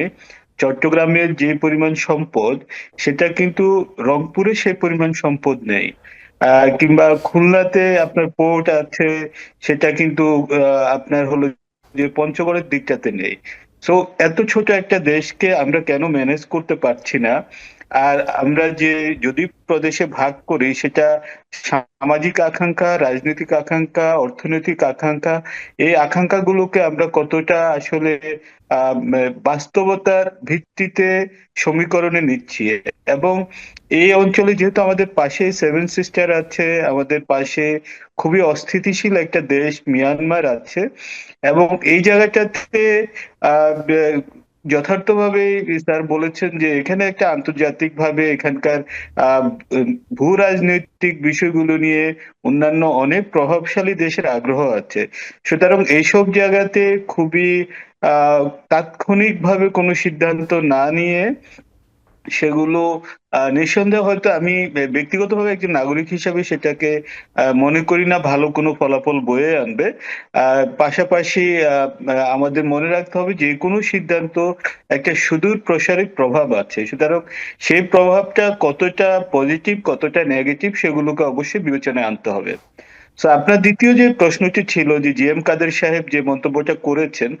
চট্টগ্রামের যে পরিমাণ সম্পদ, সেটা কিন্তু রংপুরে সেই পরিমাণ সম্পদ নেই। কিংবা খুলনাতে আপনার পোর্ট আছে, সেটা কিন্তু আপনার হলো যে পঞ্চগড়ের দিকটাতে নেই। সো এত ছোট একটা দেশকে আমরা কেন ম্যানেজ করতে পারছি না? আর আমরা যে যদি প্রদেশে ভাগ করি, সেটা সামাজিক আকাঙ্ক্ষা, রাজনৈতিক আকাঙ্ক্ষা, অর্থনৈতিক আকাঙ্ক্ষা, এই আকাঙ্ক্ষাগুলোকে আমরা কতটা আসলে বাস্তবতার ভিত্তিতে সমীকরণে নিচ্ছি। এবং এই অঞ্চলে যেহেতু আমাদের পাশে 7 সিস্টার আছে, আমাদের পাশে খুবই অস্থিতিশীল একটা দেশ মিয়ানমার আছে, এবং এই জায়গাটাতে যথার্থভাবে স্যার বলেছেন যে এখানে একটা আন্তর্জাতিকভাবে এখানকার আহ ভূ রাজনৈতিক বিষয়গুলো নিয়ে অন্যান্য অনেক প্রভাবশালী দেশের আগ্রহ আছে। সুতরাং এইসব জায়গাতে খুবই আহ তাৎক্ষণিকভাবে কোনো সিদ্ধান্ত না নিয়ে সেগুলো নিঃসন্দেহে হয়তো আমি ব্যক্তিগতভাবে একজন নাগরিক হিসাবে সেটাকে মনে করি না ভালো কোনো ফলাফল বয়ে আনবে। পাশাপাশি আমাদের মনে রাখতে হবে যে কোনো সিদ্ধান্ত একটা সুদূর প্রসারী প্রভাব আছে। সুতরাং সেই প্রভাবটা কতটা পজিটিভ কতটা নেগেটিভ সেগুলোকে অবশ্যই বিবেচনায় আনতে হবে। সো আপনার দ্বিতীয় যে প্রশ্নটি ছিল যে জি এম কাদের সাহেব যে মন্তব্যটা করেছেন,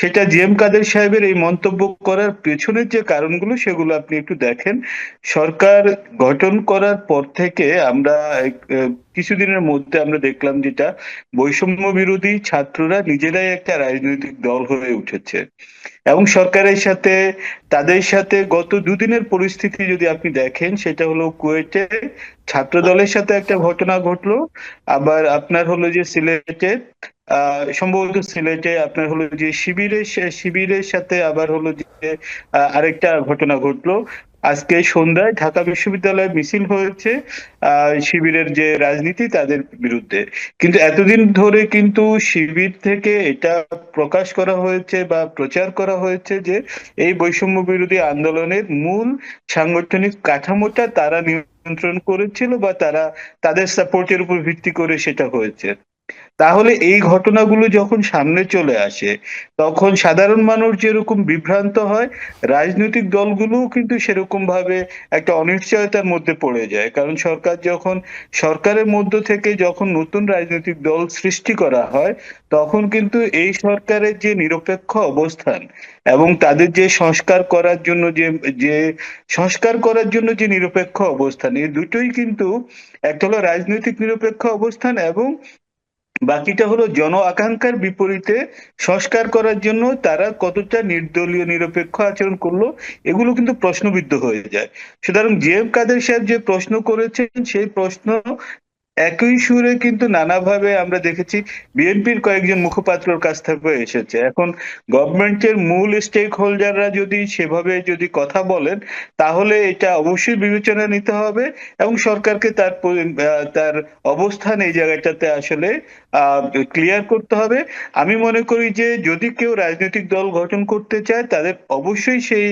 সেটা জি এম কাদের সাহেবের এই মন্তব্য করার পেছনের যে কারণগুলো সেগুলো আপনি একটু দেখেন। সরকার গঠন করার পর থেকে আমরা কিছুদিনের মধ্যে আমরা দেখলাম যেটা বৈষম্য বিরোধী ছাত্ররা নিজেরাই একটা রাজনৈতিক দল হয়ে উঠেছে এবং সরকারের সাথে তাদের সাথে গত দুদিনের পরিস্থিতি যদি আপনি দেখেন সেটা হলো কুয়েটে ছাত্র দলের সাথে একটা ঘটনা ঘটলো, আবার আপনার হলো যে সিলেটে সম্ভবত সিলেটে আপনার হলো যে শিবিরের সাথে আবার হলো যে আরেকটা ঘটনা ঘটলো। আজকে সন্ধ্যায় ঢাকা বিশ্ববিদ্যালয়ে মিছিল হয়েছে শিবিরের যে রাজনীতি তাদের বিরুদ্ধে। কিন্তু এতদিন ধরে কিন্তু শিবির থেকে এটা প্রকাশ করা হয়েছে বা প্রচার করা হয়েছে যে এই বৈষম্য বিরোধী আন্দোলনের মূল সাংগঠনিক কাঠামোটা তারা নিয়ন্ত্রণ করেছিল বা তারা তাদের সাপোর্টের উপর ভিত্তি করে সেটা হয়েছে। তাহলে এই ঘটনাগুলো যখন সামনে চলে আসে তখন সাধারণ মানুষ যেরকম বিভ্রান্ত হয়, রাজনৈতিক দলগুলোও কিন্তু সেরকম ভাবে একটা অনিশ্চয়তার মধ্যে পড়ে যায়। কারণ সরকারের মধ্য থেকে যখন নতুন রাজনৈতিক দল সৃষ্টি করা হয় তখন কিন্তু এই সরকারের যে নিরপেক্ষ অবস্থান এবং তাদের যে সংস্কার করার জন্য যে নিরপেক্ষ অবস্থান, এই দুটোই কিন্তু একটা হলো রাজনৈতিক নিরপেক্ষ অবস্থান এবং বাকিটা হলো জন আকাঙ্ক্ষার বিপরীতে সংস্কার করার জন্য তারা কতটা নির্দলীয় নিরপেক্ষ আচরণ করলো, এগুলো কিন্তু প্রশ্নবিদ্ধ হয়ে যায়। সুতরাং জি এম কাদের সাহেব যে প্রশ্ন করেছেন সেই প্রশ্ন একই সুরে কিন্তু নানাভাবে আমরা দেখেছি বিএনপির কয়েকজন মুখপাত্রর কাছ থেকে এসেছে। এখন গভর্নমেন্টের মূল স্টেক হোল্ডাররা যদি সেভাবে যদি কথা বলেন তাহলে এটা অবশ্যই বিবেচনা নিতে হবে এবং সরকারকে তার অবস্থান এই জায়গাটাতে আসলে ক্লিয়ার করতে হবে। আমি মনে করি যে যদি কেউ রাজনৈতিক দল গঠন করতে চায় তাদের অবশ্যই সেই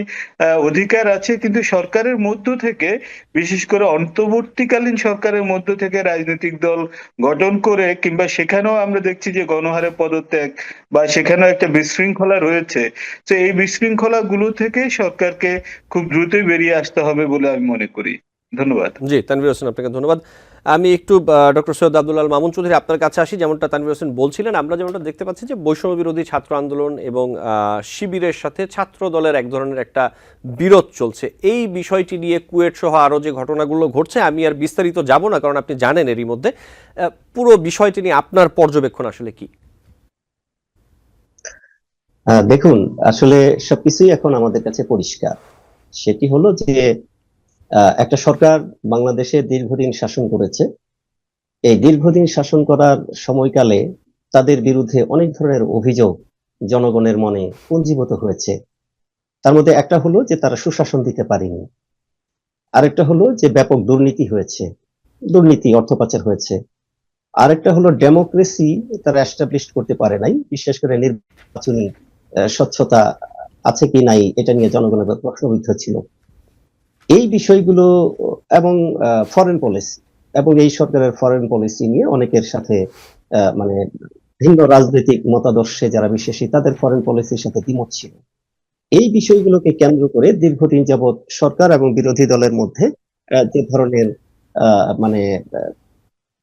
অধিকার আছে, কিন্তু সরকারের মধ্য থেকে বিশেষ করে অন্তর্বর্তীকালীন সরকারের মধ্য থেকে রাজনৈতিক দল গঠন করে কিংবা সেখানেও আমরা দেখছি যে গণহারে পদত্যাগ বা সেখানেও একটা বিশৃঙ্খলা রয়েছে। তো এই বিশৃঙ্খলা গুলো থেকে সরকারকে খুব দ্রুতই বেরিয়ে আসতে হবে বলে আমি মনে করি। ধন্যবাদ। জি, তানভীর হোসেন, আপনাকে ধন্যবাদ। আমি একটু ডক্টর সৈয়দ আব্দুল আল মামুন চৌধুরী আপনার কাছে আসি। যেমনটা তানভীর হোসেন বলছিলেন, আমরা যেমনটা দেখতে পাচ্ছি যে বৈষম্য বিরোধী ছাত্র আন্দোলন এবং শিবিরের সাথে ছাত্র দলের এক ধরনের একটা বিরোধ চলছে। এই বিষয়টি নিয়ে কুয়েট সহ আরও যে ঘটনাগুলো ঘটছে, আমি আর বিস্তারিত যাব না কারণ আপনি জানেন এরই মধ্যে। পুরো বিষয়টি নিয়ে আপনার পর্যবেক্ষণ আসলে কি? দেখুন, আসলে সবকিছুই এখন আমাদের কাছে পরিষ্কার। সেটি হলো যে একটা সরকার বাংলাদেশে দীর্ঘদিন শাসন করেছে। এই দীর্ঘদিন শাসন করার সময়কালে তাদের বিরুদ্ধে অনেক ধরনের অভিযোগ জনগণের মনে পুঞ্জীভূত হয়েছে। তার মধ্যে একটা হলো যে তারা সুশাসন দিতে পারেনি, আরেকটা হলো যে ব্যাপক দুর্নীতি হয়েছে, দুর্নীতি অর্থ পাচার হয়েছে, আরেকটা হলো ডেমোক্রেসি তারা এস্টাবলিশ করতে পারে নাই, বিশেষ করে নির্বাচনী স্বচ্ছতা আছে কি নাই এটা নিয়ে জনগণের প্রশ্নবিদ্ধ ছিল। এই বিষয়গুলো এবং ফরেন পলিসি এবং এই সরকারের ফরেন পলিসি নিয়ে অনেকের সাথে মানে ভিন্ন রাজনৈতিক মতাদর্শে যারা বিশ্বাসী তাদের ফরেন পলিসির সাথে দ্বিমত ছিল। এই বিষয়গুলোকে কেন্দ্র করে দীর্ঘদিন যাবৎ সরকার এবং বিরোধী দলের মধ্যে যে ধরনের মানে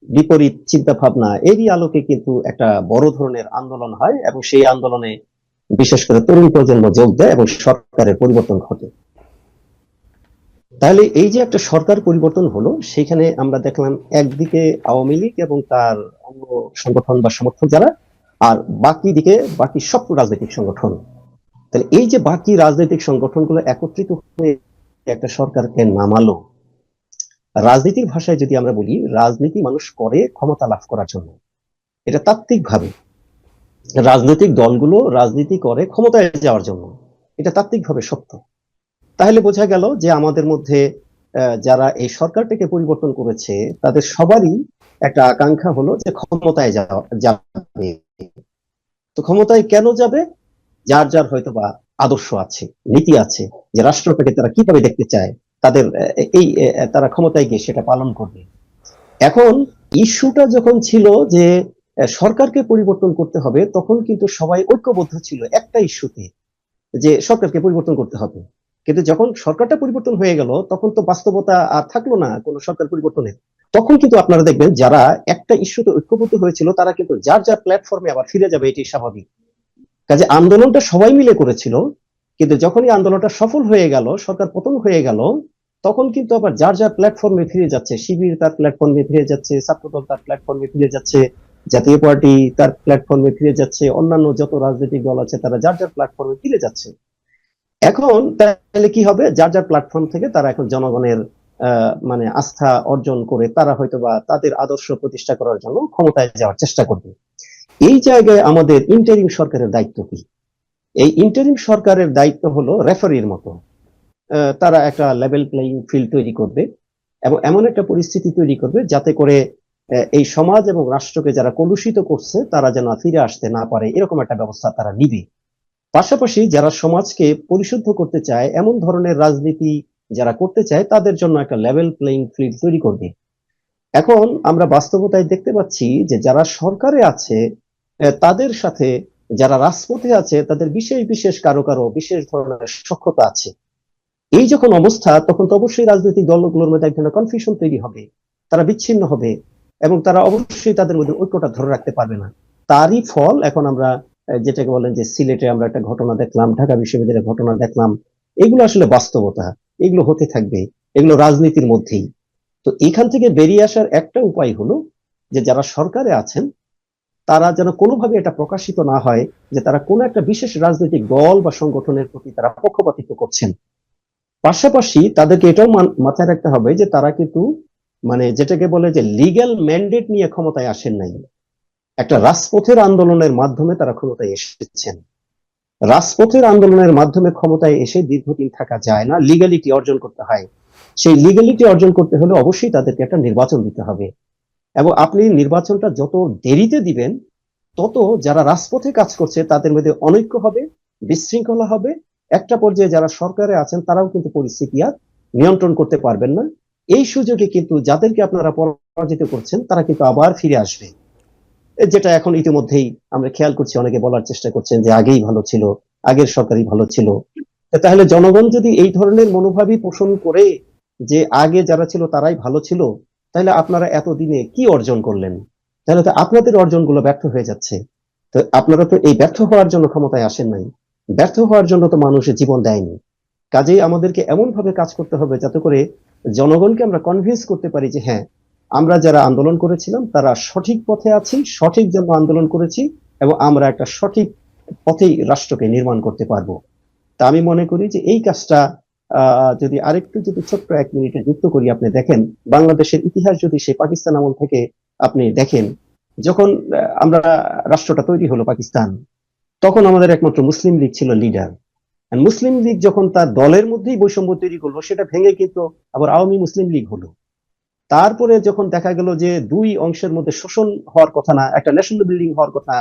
বিপরীত চিন্তা ভাবনা, এরই আলোকে কিন্তু একটা বড় ধরনের আন্দোলন হয় এবং সেই আন্দোলনে বিশেষ করে তরুণ প্রজন্ম যোগ দেয় এবং সরকারের পরিবর্তন ঘটে। তাহলে এই যে একটা সরকার পরিবর্তন হলো, সেখানে আমরা দেখলাম একদিকে আওয়ামী লীগ এবং তার অঙ্গ সংগঠন বা সমর্থক যারা, আর বাকি সব রাজনৈতিক সংগঠন। তাহলে এই যে বাকি রাজনৈতিক সংগঠনগুলো একত্রিত হয়ে একটা সরকারকে নামালো। রাজনীতির ভাষায় যদি আমরা বলি, রাজনীতি মানুষ করে ক্ষমতা লাভ করার জন্য। এটা তাত্ত্বিকভাবে রাজনৈতিক দলগুলো রাজনীতি করে ক্ষমতায় যাওয়ার জন্য। এটা তাত্ত্বিকভাবে সত্য। তাহলে বোঝা গেল যে আমাদের মধ্যে যারা এই সরকারটাকে পরিবর্তন করেছে তাদের সবারই একটা আকাঙ্ক্ষা হলো যে ক্ষমতায় যাবে। তো ক্ষমতায় কেন যাবে? যার যার হয়তো বা আদর্শ আছে, নীতি আছে, যে রাষ্ট্রটাকে তারা কিভাবে দেখতে চায়, তাদের তারা ক্ষমতায় গিয়ে সেটা পালন করবে। এখন ইস্যুটা যখন ছিল যে সরকারকে পরিবর্তন করতে হবে, তখন কিন্তু সবাই ঐক্যবদ্ধ ছিল একটা ইস্যুতে, যে সরকারকে পরিবর্তন করতে হবে। কিন্তু যখন সরকারটা পরিবর্তন হয়ে গেল, তখন তো বাস্তবতা আর থাকলো না কোনো সরকার পরিবর্তনের। তখন কিন্তু আপনারা দেখবেন যারা একটা ইস্যুতে ঐক্যবদ্ধ হয়েছিল তারা কিন্তু যার যার প্ল্যাটফর্মে আবার ফিরে যাবে, এটি স্বাভাবিক। কাজে আন্দোলনটা সবাই মিলে করেছিল, কিন্তু যখনই আন্দোলনটা সফল হয়ে গেল, সরকার পতন হয়ে গেল, তখন কিন্তু আবার যার যার প্ল্যাটফর্মে ফিরে যাচ্ছে। শিবির তার প্ল্যাটফর্মে ফিরে যাচ্ছে, ছাত্রদল তার প্ল্যাটফর্মে ফিরে যাচ্ছে, জাতীয় পার্টি তার প্ল্যাটফর্মে ফিরে যাচ্ছে, অন্যান্য যত রাজনৈতিক দল আছে তারা যার যার প্ল্যাটফর্মে ফিরে যাচ্ছে। এখন তাহলে কি হবে? যার যার প্ল্যাটফর্ম থেকে তারা এখন জনগণের মানে আস্থা অর্জন করে তারা হয়তোবা তাদের আদর্শ প্রতিষ্ঠা করার জন্য ক্ষমতায় যাওয়ার চেষ্টা করবে। এই জায়গায় আমাদের ইন্টারিম সরকারের দায়িত্ব কি? এই ইন্টারিম সরকারের দায়িত্ব হলো রেফারির মতো। তারা একটা লেভেল প্লেইং ফিল্ড তৈরি করবে এবং এমন একটা পরিস্থিতি তৈরি করবে যাতে করে এই সমাজ এবং রাষ্ট্রকে যারা কলুষিত করছে তারা যেন ফিরে আসতে না পারে, এরকম একটা ব্যবস্থা তারা নিবে। পাশাপাশি যারা সমাজকে পরিশুদ্ধ করতে চায়, এমন ধরনের রাজনীতি যারা করতে চায়, তাদের জন্য একটা লেভেল প্লেইং ফিল্ড তৈরি করবে। এখন আমরা বাস্তবতায় দেখতে পাচ্ছি যে যারা সরকারে আছে তাদের সাথে যারা রাজপথে আছে তাদের বিশেষ বিশেষ কারো কারো বিশেষ ধরনের সখ্যতা আছে। এই যখন অবস্থা, তখন তো অবশ্যই রাজনৈতিক দলগুলোর মধ্যে এক ধরনের কনফিউশন তৈরি হবে, তারা বিচ্ছিন্ন হবে এবং তারা অবশ্যই তাদের মধ্যে ঐক্যটা ধরে রাখতে পারবে না। তারই ফল এখন আমরা যেটাকে বলেন যে সিলেটে আমরা একটা ঘটনা দেখলাম, ঢাকা বিশ্ববিদ্যালয়ের ঘটনা দেখলাম। এগুলো আসলে বাস্তবতা, এগুলো হতে থাকবে, এগুলো রাজনীতির মধ্যেই। তো এখান থেকে বেরিয়ে আসার একটা উপায় হলো যে যারা সরকারে আছেন তারা যেন কোনোভাবে এটা প্রকাশিত না হয় যে তারা কোনো একটা বিশেষ রাজনৈতিক দল বা সংগঠনের প্রতি তারা পক্ষপাতিত্ব করছেন। পাশাপাশি তাদেরকে এটাও মাথায় রাখতে হবে যে তারা কিন্তু মানে যেটাকে বলে যে লিগ্যাল ম্যান্ডেট নিয়ে ক্ষমতায় আসেন নাই, একটা রাজপথের আন্দোলনের মাধ্যমে তারা ক্ষমতায় এসেছেন। রাজপথের আন্দোলনের মাধ্যমে ক্ষমতায় এসে দীর্ঘদিন থাকা যায় না, লিগ্যালিটি অর্জন করতে হয়। সেই লিগ্যালিটি অর্জন করতে হলে অবশ্যই তাদেরকে একটা নির্বাচন দিতে হবে, এবং আপনি নির্বাচনটা যত দেরিতে দিবেন তত যারা রাজপথে কাজ করছে তাদের মধ্যে অনৈক্য হবে, বিশৃঙ্খলা হবে। একটা পর্যায়ে যারা সরকারে আছেন তারাও কিন্তু পরিস্থিতি আর নিয়ন্ত্রণ করতে পারবেন না। এই সুযোগে কিন্তু যাদেরকে আপনারা পরাজিত করছেন তারা কিন্তু আবার ফিরে আসবে, যেটা এখন ইতিমধ্যেই আমরা খেয়াল করছি। অনেকে বলার চেষ্টা করছেন যে আগেই ভালো ছিল, আগের সরকারই ভালো ছিল। তাহলে জনগণ যদি এই ধরনের মনোভাবই পোষণ করে যে আগে যারা ছিল তারাই ভালো ছিল, তাহলে আপনারা এতদিনে কি অর্জন করলেন? তাহলে তো আপনাদের অর্জনগুলো ব্যর্থ হয়ে যাচ্ছে। তো আপনারা তো এই ব্যর্থ হওয়ার জন্য ক্ষমতায় আসেন নাই, ব্যর্থ হওয়ার জন্য তো মানুষের জীবন দেয়নি। কাজেই আমাদেরকে এমন ভাবে কাজ করতে হবে যাতে করে জনগণকে আমরা কনভিন্স করতে পারি যে হ্যাঁ, আমরা যারা আন্দোলন করেছিলাম তারা সঠিক পথে আছি, সঠিক জন্য আন্দোলন করেছি এবং আমরা একটা সঠিক পথেই রাষ্ট্রকে নির্মাণ করতে পারবো। তা আমি মনে করি যে এই কাজটা যদি আরেকটু যদি ছোট্ট 1 মিনিটে যুক্ত করি, আপনি দেখেন বাংলাদেশের ইতিহাস যদি সেই পাকিস্তান আমল থেকে আপনি দেখেন, যখন আমরা রাষ্ট্রটা তৈরি হলো পাকিস্তান, তখন আমাদের একমাত্র মুসলিম লীগ ছিল লিডার। মুসলিম লীগ যখন তার দলের মধ্যেই বৈষম্য তৈরি করলো, সেটা ভেঙে কিন্তু আবার আওয়ামী মুসলিম লীগ হলো। তারপরে যখন দেখা গেল যে দুই অংশের মধ্যে শোষণ হওয়ার কথা না, একটা ন্যাশনাল বিল্ডিং হওয়ার কথা,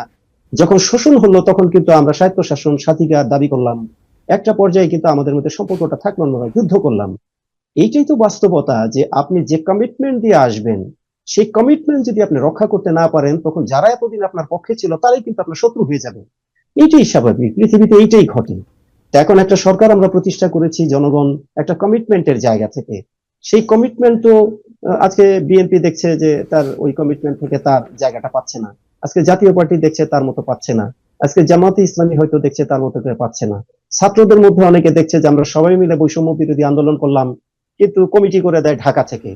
যখন শোষণ হলো তখন কিন্তু আমরা স্বায়ত্তশাসন স্বাধিকার দাবি করলাম। একটা পর্যায়ে কিন্তু আমাদের মধ্যে সম্পর্কটা থাকলো না, যুদ্ধ করলাম। এইটাই তো বাস্তবতা, যে আপনি যে কমিটমেন্ট দিয়ে আসবেন সেই কমিটমেন্ট যদি আপনি রক্ষা করতে না পারেন, তখন যারা এতদিন আপনার পক্ষে ছিল তারাই কিন্তু আপনার শত্রু হয়ে যাবে। এইটাই স্বাভাবিক, পৃথিবীতে এইটাই ঘটে। তো এখন একটা সরকার আমরা প্রতিষ্ঠা করেছি জনগণ একটা কমিটমেন্টের জায়গা থেকে। সেই কমিটমেন্ট তো আজকে বিএনপি দেখছে যে তার ওই কমিটমেন্ট থেকে তার জায়গাটা পাচ্ছে না, আজকে জাতীয় পার্টি দেখছে তার মতো পাচ্ছে না, আজকে জামাতে ইসলামী হয়তো দেখছে তার মতো করে পাচ্ছে না। ছাত্রদের মধ্যে অনেকে দেখছে যে আমরা সবাই মিলে বৈষম্য বিরোধী আন্দোলন করলাম, কিন্তু কমিটি করে দেয় ঢাকা থেকে।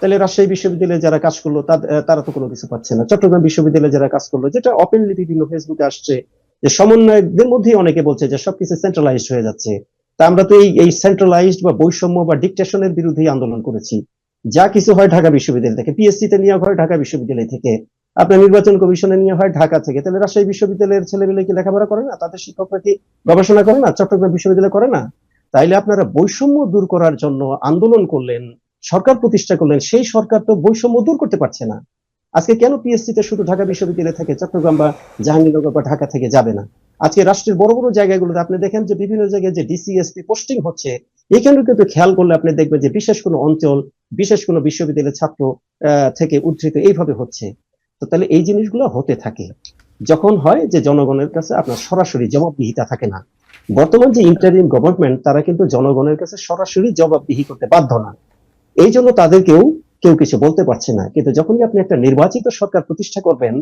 তাহলে রাজশাহী বিশ্ববিদ্যালয়ে যারা কাজ করলো তারা তো কোনো কিছু পাচ্ছে না। চট্টগ্রাম বিশ্ববিদ্যালয়ে যারা কাজ করলো, যেটা ওপেনলি বিভিন্ন ফেসবুকে আসছে, যে সমন্বয়কদের মধ্যেই অনেকে বলছে যে সবকিছু সেন্ট্রালাইজড হয়ে যাচ্ছে। তা আমরা তো এই সেন্ট্রালাইজড বা বৈষম্য বা ডিকটেশনের বিরুদ্ধেই আন্দোলন করেছি। যা কিছু হয় ঢাকা বিশ্ববিদ্যালয় থেকে, পিএসসি তে নিয়োগ হয় ঢাকা বিশ্ববিদ্যালয় থেকে, আপনার নির্বাচন কমিশনে নিয়ে হয় ঢাকা থেকে, তাহলে রাজশাহী বিশ্ববিদ্যালয়ের ছেলেমেলে কি লেখাপড়া করে না? তাদের শিক্ষকরা কি গবেষণা করে না? চট্টগ্রাম বিশ্ববিদ্যালয় করে না? তাইলে আপনারা বৈষম্য দূর করার জন্য আন্দোলন করলেন, সরকার প্রতিষ্ঠা করলেন, সেই সরকার তো বৈষম্য দূর করতে পারছে না। আজকে কেন পিএসসি তে শুধু ঢাকা বিশ্ববিদ্যালয় থেকে চট্টগ্রাম বা জাহাঙ্গীরনগর বা ঢাকা থেকে যাবে না? আজকে রাষ্ট্রের বড় বড় জায়গাগুলোতে আপনি দেখেন যে বিভিন্ন জায়গায় যে ডিসিএসপি পোস্টিং হচ্ছে, এখানেও কিন্তু খেয়াল করলে আপনি দেখবেন যে বিশেষ কোনো অঞ্চল, বিশেষ কোনো বিশ্ববিদ্যালয়ের ছাত্র থেকে উদ্ধৃত এইভাবে হচ্ছে। তো তাহলে এই জিনিসগুলো হতে থাকে যখন হয় যে জনগণের কাছে আপনার সরাসরি জবাবদিহিতা থাকে না। বর্তমান যে ইন্টারিম গভর্নমেন্ট, তারা কিন্তু জনগণের কাছে সরাসরি জবাবদিহি করতে বাধ্য না, এই জন্য তাদেরকেও কেউ কিছু বলতে পারছে না। কিন্তু যখনই আপনি একটা নির্বাচিত সরকার প্রতিষ্ঠা করবেন,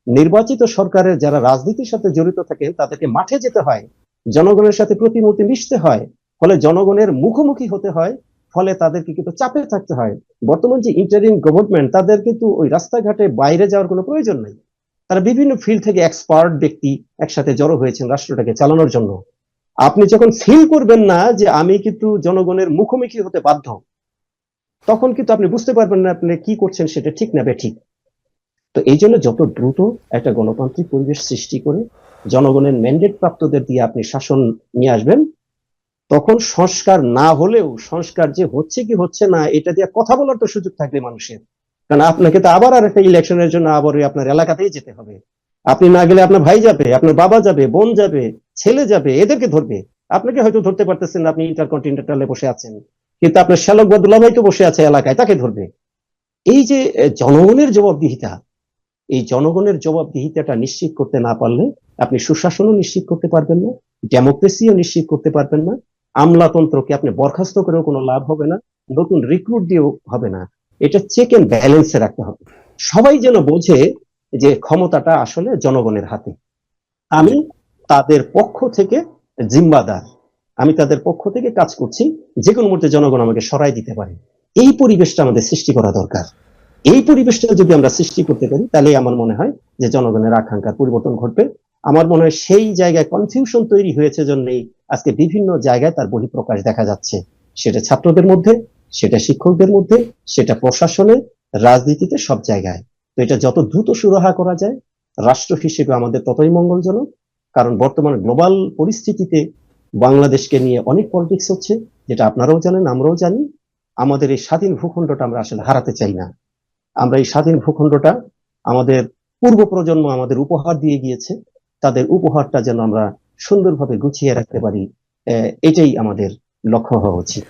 নির্বাচিত সরকারের যারা রাজনীতির সাথে জড়িত থাকেন তাদেরকে মাঠে যেতে হয়, জনগণের সাথে প্রতিমূর্তি মিশতে হয়, ফলে জনগণের মুখোমুখি হতে হয়, ফলে তাদেরকে কিন্তু চাপে থাকতে হয়। বর্তমান যে ইন্টারিম গভর্নমেন্ট, তাদের কিন্তু ওই রাস্তাঘাটে বাইরে যাওয়ার কোনো প্রয়োজন নেই। তারা বিভিন্ন ফিল্ড থেকে এক্সপার্ট ব্যক্তি একসাথে জড়ো হয়েছেন রাষ্ট্রটাকে চালানোর জন্য। আপনি যখন ফিল করবেন না যে আমি কিন্তু জনগণের মুখোমুখি হতে বাধ্য, তখন কিন্তু আপনি বুঝতে পারবেন না আপনি কি করছেন সেটা ঠিক না বেঠিক। তো এই জন্য যত দ্রুত একটা গণতান্ত্রিক পরিবেশ সৃষ্টি করে জনগণের ম্যান্ডেট প্রাপ্তদের দিয়ে আপনি শাসন নিয়ে আসবেন, তখন সংস্কার না হলেও সংস্কার যে হচ্ছে কি হচ্ছে না এটা দিয়ে কথা বলার তো সুযোগ থাকবে মানুষের। কারণ আপনাকে তো আবার আর একটা ইলেকশনের জন্য আবার আপনার এলাকাতেই যেতে হবে। আপনি না গেলে আপনার ভাই যাবে, আপনার বাবা যাবে, বোন যাবে, ছেলে যাবে, এদেরকে ধরবে। আপনাকে হয়তো ধরতে পারতেছেন না, আপনি ইন্টারকন্টিনেন্টালে বসে আছেন, কিন্তু আপনার শ্যালক বা দুলাভাই তো বসে আছে এলাকায়, তাকে ধরবে। এই যে জনগণের জবাবদিহিতা, এই জনগণের জবাবদিহিতাটা নিশ্চিত করতে না পারলে আপনি সুশাসনও নিশ্চিত করতে পারবেন না, ডেমোক্রেসিও নিশ্চিত করতে পারবেন না। আমলাতন্ত্রকে আপনি বরখাস্ত করেও কোনো লাভ হবে না, নতুন রিক্রুট দিয়েও হবে না। এটা চেক এন্ড ব্যালেন্সে রাখতে হবে। সবাই যেন বোঝে যে ক্ষমতাটা আসলে জনগণের হাতে। আমি তাদের পক্ষ থেকে জিম্মাদার, আমি তাদের পক্ষ থেকে কাজ করছি, যে কোনো মুহূর্তে জনগণ আমাকে সরাই দিতে পারে। এই পরিবেশটা আমাদের সৃষ্টি করা দরকার। এই পরিবেশটা যদি আমরা সৃষ্টি করতে পারি, তাহলে আমার মনে হয় যে জনগণের আকাঙ্ক্ষার পরিবর্তন ঘটবে। আমার মনে হয় সেই জায়গায় কনফিউশন তৈরি হয়েছে জন্যই আজকে বিভিন্ন জায়গায় তার বহিঃপ্রকাশ দেখা যাচ্ছে, সেটা ছাত্রদের মধ্যে, সেটা শিক্ষকদের মধ্যে, সেটা প্রশাসনে, রাজনীতিতে, সব জায়গায়। তো এটা যত দ্রুত সুরাহা করা যায় রাষ্ট্র হিসেবে আমাদের ততই মঙ্গলজনক। কারণ বর্তমান গ্লোবাল পরিস্থিতিতে বাংলাদেশকে নিয়ে অনেক পলিটিক্স হচ্ছে, যেটা আপনারাও জানেন, আমরাও জানি। আমাদের এই স্বাধীন ভূখণ্ডটা আমরা আসলে হারাতে চাই না। আমরা এই স্বাধীন ভূখণ্ডটা আমাদের পূর্ব প্রজন্ম আমাদের উপহার দিয়ে গিয়েছে, তাদের উপহারটা যেন আমরা সুন্দরভাবে গুছিয়ে রাখতে পারি, এটাই আমাদের লক্ষ্য হওয়া উচিত।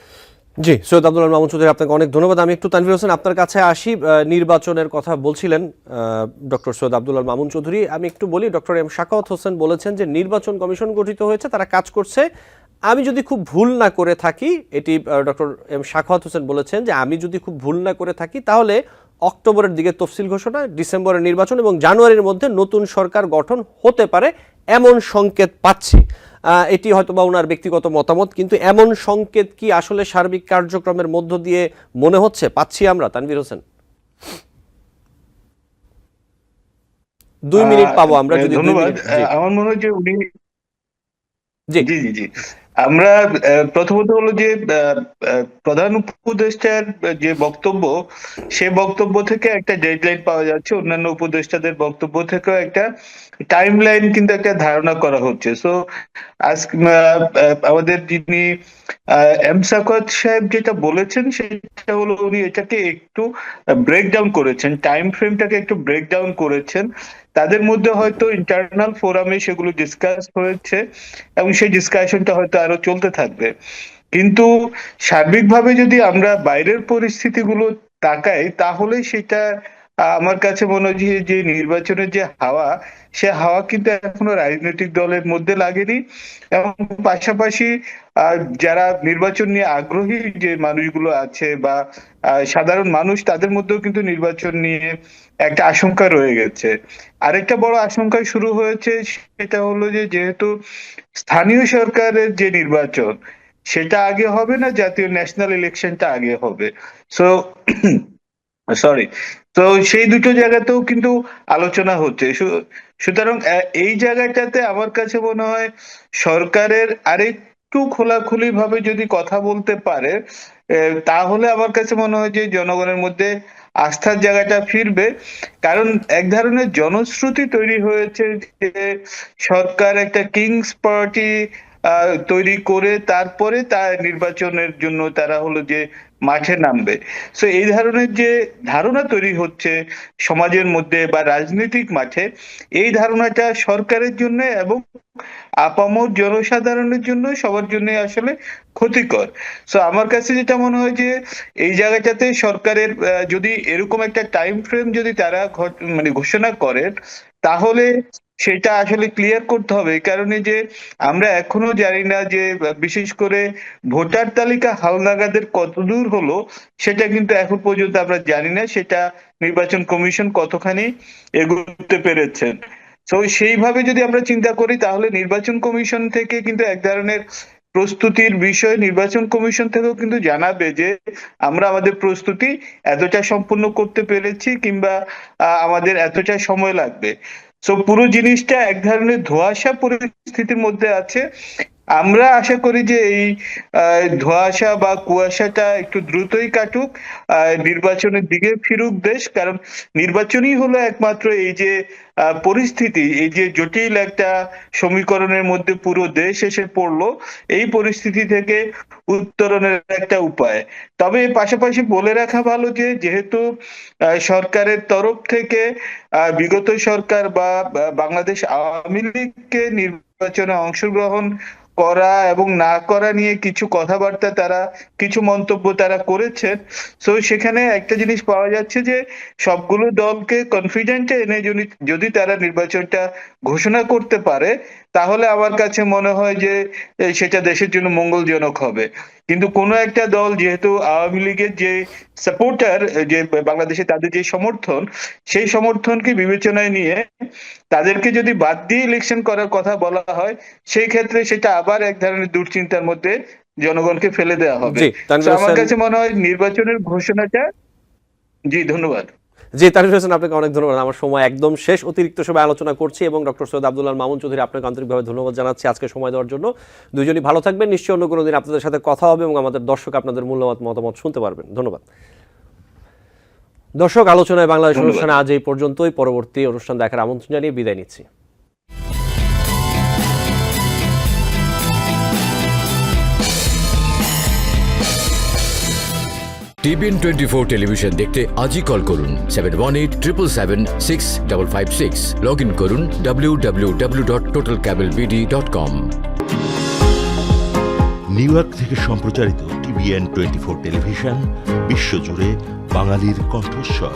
জি, সৈয়দ আব্দুল আল মামুন চৌধুরী, আপনাকে অনেক ধন্যবাদ। আমি একটু তানভীর হোসেন আপনার কাছে আসি। নির্বাচনের কথা বলছিলেন ডক্টর সৈয়দ আব্দুল আল মামুন চৌধুরী। আমি একটু বলি, ডক্টর এম শাখাওয়াত হোসেন বলেছেন যে নির্বাচন কমিশন গঠিত হয়েছে, তারা কাজ করছে। আমি যদি খুব ভুল না করে থাকি, এটি ডক্টর এম শাখাওয়াত হোসেন বলেছেন যে আমি যদি খুব ভুল না করে থাকি তাহলে অক্টোবরের দিকে তফসিল ঘোষণা, ডিসেম্বরের নির্বাচন এবং জানুয়ারির মধ্যে নতুন সরকার গঠন হতে পারে এমন সংকেত পাচ্ছি। এটি হয়তো বা ওনার ব্যক্তিগত মতামত, কিন্তু এমন সংকেত কি আসলে সার্বিক কার্যক্রমের মধ্য দিয়ে মনে হচ্ছে পাচ্ছি আমরা? তানভীর হোসেন, 2 মিনিট পাবো আমরা যদি। ধন্যবাদ। আমার মনে হয় যে উনি জি জি জি আমরা প্রথমত হলো যে প্রধান উপদেষ্টার যে বক্তব্য, সে বক্তব্য থেকে একটা ডেডলাইন পাওয়া যাচ্ছে, অন্যান্য উপদেষ্টাদের বক্তব্য থেকেও একটা টাইম লাইন কিন্তু একটা ধারণা করা হচ্ছে। সো আজকে আমাদের যিনি এম সাখাওয়াত সাহেব যেটা বলেছেন সেটা হলো উনি এটাকে একটু ব্রেকডাউন করেছেন, টাইম ফ্রেমটাকে একটু ব্রেকডাউন করেছেন। তাদের মধ্যে হয়তো ইন্টারনাল ফোরামে সেগুলো ডিসকাস হয়েছে এবং সেই ডিসকাশনটা হয়তো আরো চলতে থাকবে। কিন্তু সার্বিকভাবে যদি আমরা বাইরের পরিস্থিতিগুলো তাকাই, তাহলে সেটা আমার কাছে মনে হয় যে নির্বাচনের যে হাওয়া, সে হাওয়া কিন্তু এখনো রাজনৈতিক দলের মধ্যে লাগেনি। এবং পাশাপাশি যারা নির্বাচন নিয়ে আগ্রহী যে মানুষগুলো আছে বা সাধারণ মানুষ, তাদের মধ্যেও কিন্তু নির্বাচন নিয়ে একটা আশঙ্কা রয়ে গেছে। আরেকটা বড় আশঙ্কা শুরু হয়েছে, সেটা হলো যে যেহেতু স্থানীয় সরকারের যে নির্বাচন, সেটা আগে হবে না, জাতীয় ন্যাশনাল ইলেকশনটা আগে হবে। সো সরি, তো সেই দুটো জায়গাতেও কিন্তু আলোচনা হচ্ছে। সুতরাং এই জায়গাটাতে আমার কাছে মনে হয় সরকারের আরেকটু খোলাখুলি ভাবে যদি কথা বলতে পারে, তাহলে আমার কাছে মনে হয় যে জনগণের মধ্যে আস্থার জায়গাটা ফিরবে। কারণ এক ধরনের জনশ্রুতি তৈরি হয়েছে যে সরকার একটা কিংস পার্টি তৈরি করে তারপরে তার নির্বাচনের জন্য তারা হলো যে মাঠে নামবে। সো এই ধরনের যে ধারণা তৈরি হচ্ছে সমাজের মধ্যে বা রাজনৈতিক মাঠে, এই ধারণাটা সরকারের জন্য এবং আপামর জনসাধারণের জন্য সবার জন্য আসলে ক্ষতিকর। সো আমার কাছে যেটা মনে হয় যে এই জায়গাটাতে সরকারের যদি এরকম একটা টাইম ফ্রেম যদি তারা মানে ঘোষণা করেন, তাহলে সেটা আসলে ক্লিয়ার করতে হবে। এই কারণে যে আমরা এখনো জানি না যে বিশেষ করে ভোটার তালিকা হালনাগাদের কতদূর হলো, সেটা কিন্তু এখন পর্যন্ত আমরা জানি না সেটা নির্বাচন কমিশন কতখানি এগোতে পেরেছেন। তো সেইভাবে যদি আমরা চিন্তা করি তাহলে নির্বাচন কমিশন থেকে কিন্তু এক ধরনের প্রস্তুতির বিষয় নির্বাচন কমিশন থেকেও কিন্তু জানাবে যে আমরা আমাদের প্রস্তুতি এতটা সম্পূর্ণ করতে পেরেছি কিংবা আমাদের এতটা সময় লাগবে। সো পুরো জিনিসটা এক ধরনের ধোঁয়াশা পরিস্থিতির মধ্যে আছে। আমরা আশা করি যে এই ধোঁয়াশা বা কুয়াশাটা একটু দ্রুতই কাটুক, নির্বাচনের দিকে ফিরুক দেশ। কারণ নির্বাচনই হলো একমাত্র এই যে পরিস্থিতি, এই যে জটিল একটা সমীকরণের মধ্যে পুরো দেশ এসে পড়লো, এই পরিস্থিতি থেকে উত্তরণের একটা উপায়। তবে পাশাপাশি বলে রাখা ভালো যে যেহেতু সরকারের তরফ থেকে বিগত সরকার বা বাংলাদেশ আওয়ামী লীগকে নির্বাচনে অংশগ্রহণ করা এবং না করা নিয়ে কিছু কথাবার্তা তারা কিছু মন্তব্য তারা করেছেন। সো সেখানে একটা জিনিস পাওয়া যাচ্ছে যে সবগুলো দলকে কনফিডেন্টে এনে যদি তারা নির্বাচনটা ঘোষণা করতে পারে, তাহলে আমার কাছে মনে হয় যে সেটা দেশের জন্য মঙ্গলজনক হবে। কিন্তু কোনো একটা দল যেহেতু আওয়ামী লীগের যে সাপোর্টার, যে বাংলাদেশে তাদের যে সমর্থন, সেই সমর্থনকে বিবেচনায় নিয়ে তাদেরকে যদি বাদ দিয়ে ইলেকশন করার কথা বলা হয়, সেই ক্ষেত্রে সেটা আবার এক ধরনের দুশ্চিন্তার মধ্যে জনগণকে ফেলে দেওয়া হবে। জি, তানভীর আমার হোসেন। কাছে মনে হয় নির্বাচনের ঘোষণাটা। জি, ধন্যবাদ। জি, তানভীর হোসেন, আপনাকে অনেক ধন্যবাদ। আমার সময় একদম শেষ, অতিরিক্ত সময় আলোচনা করছি এবং ডক্টর সৈয়দ আব্দুল্লাহ মামুন চৌধুরী, আপনাকে আন্তরিকভাবে ধন্যবাদ জানাচ্ছি আজকে সময় দেওয়ার জন্য। দুইজনই ভালো থাকবেন। নিশ্চয়ই অন্য কোনো দিন আপনাদের সাথে কথা হবে এবং আমাদের দর্শক আপনাদের মূল্যবান মতামত শুনতে পারবেন। ধন্যবাদ। দর্শক, আলোচনায় বাংলাদেশ অনুষ্ঠানে আজ এই পর্যন্তই। পরবর্তী অনুষ্ঠান দেখার আমন্ত্রণ জানিয়ে বিদায় নিচ্ছি। টিবিএন 24 টেলিভিশন দেখতে আজই কল করুন 7187776556। লগ ইন করুন www.totalcablebd.com। নিউ ইয়র্ক থেকে সম্প্রচারিত টিবিএন 24 টেলিভিশন বিশ্বজুড়ে বাঙালির কণ্ঠস্বর।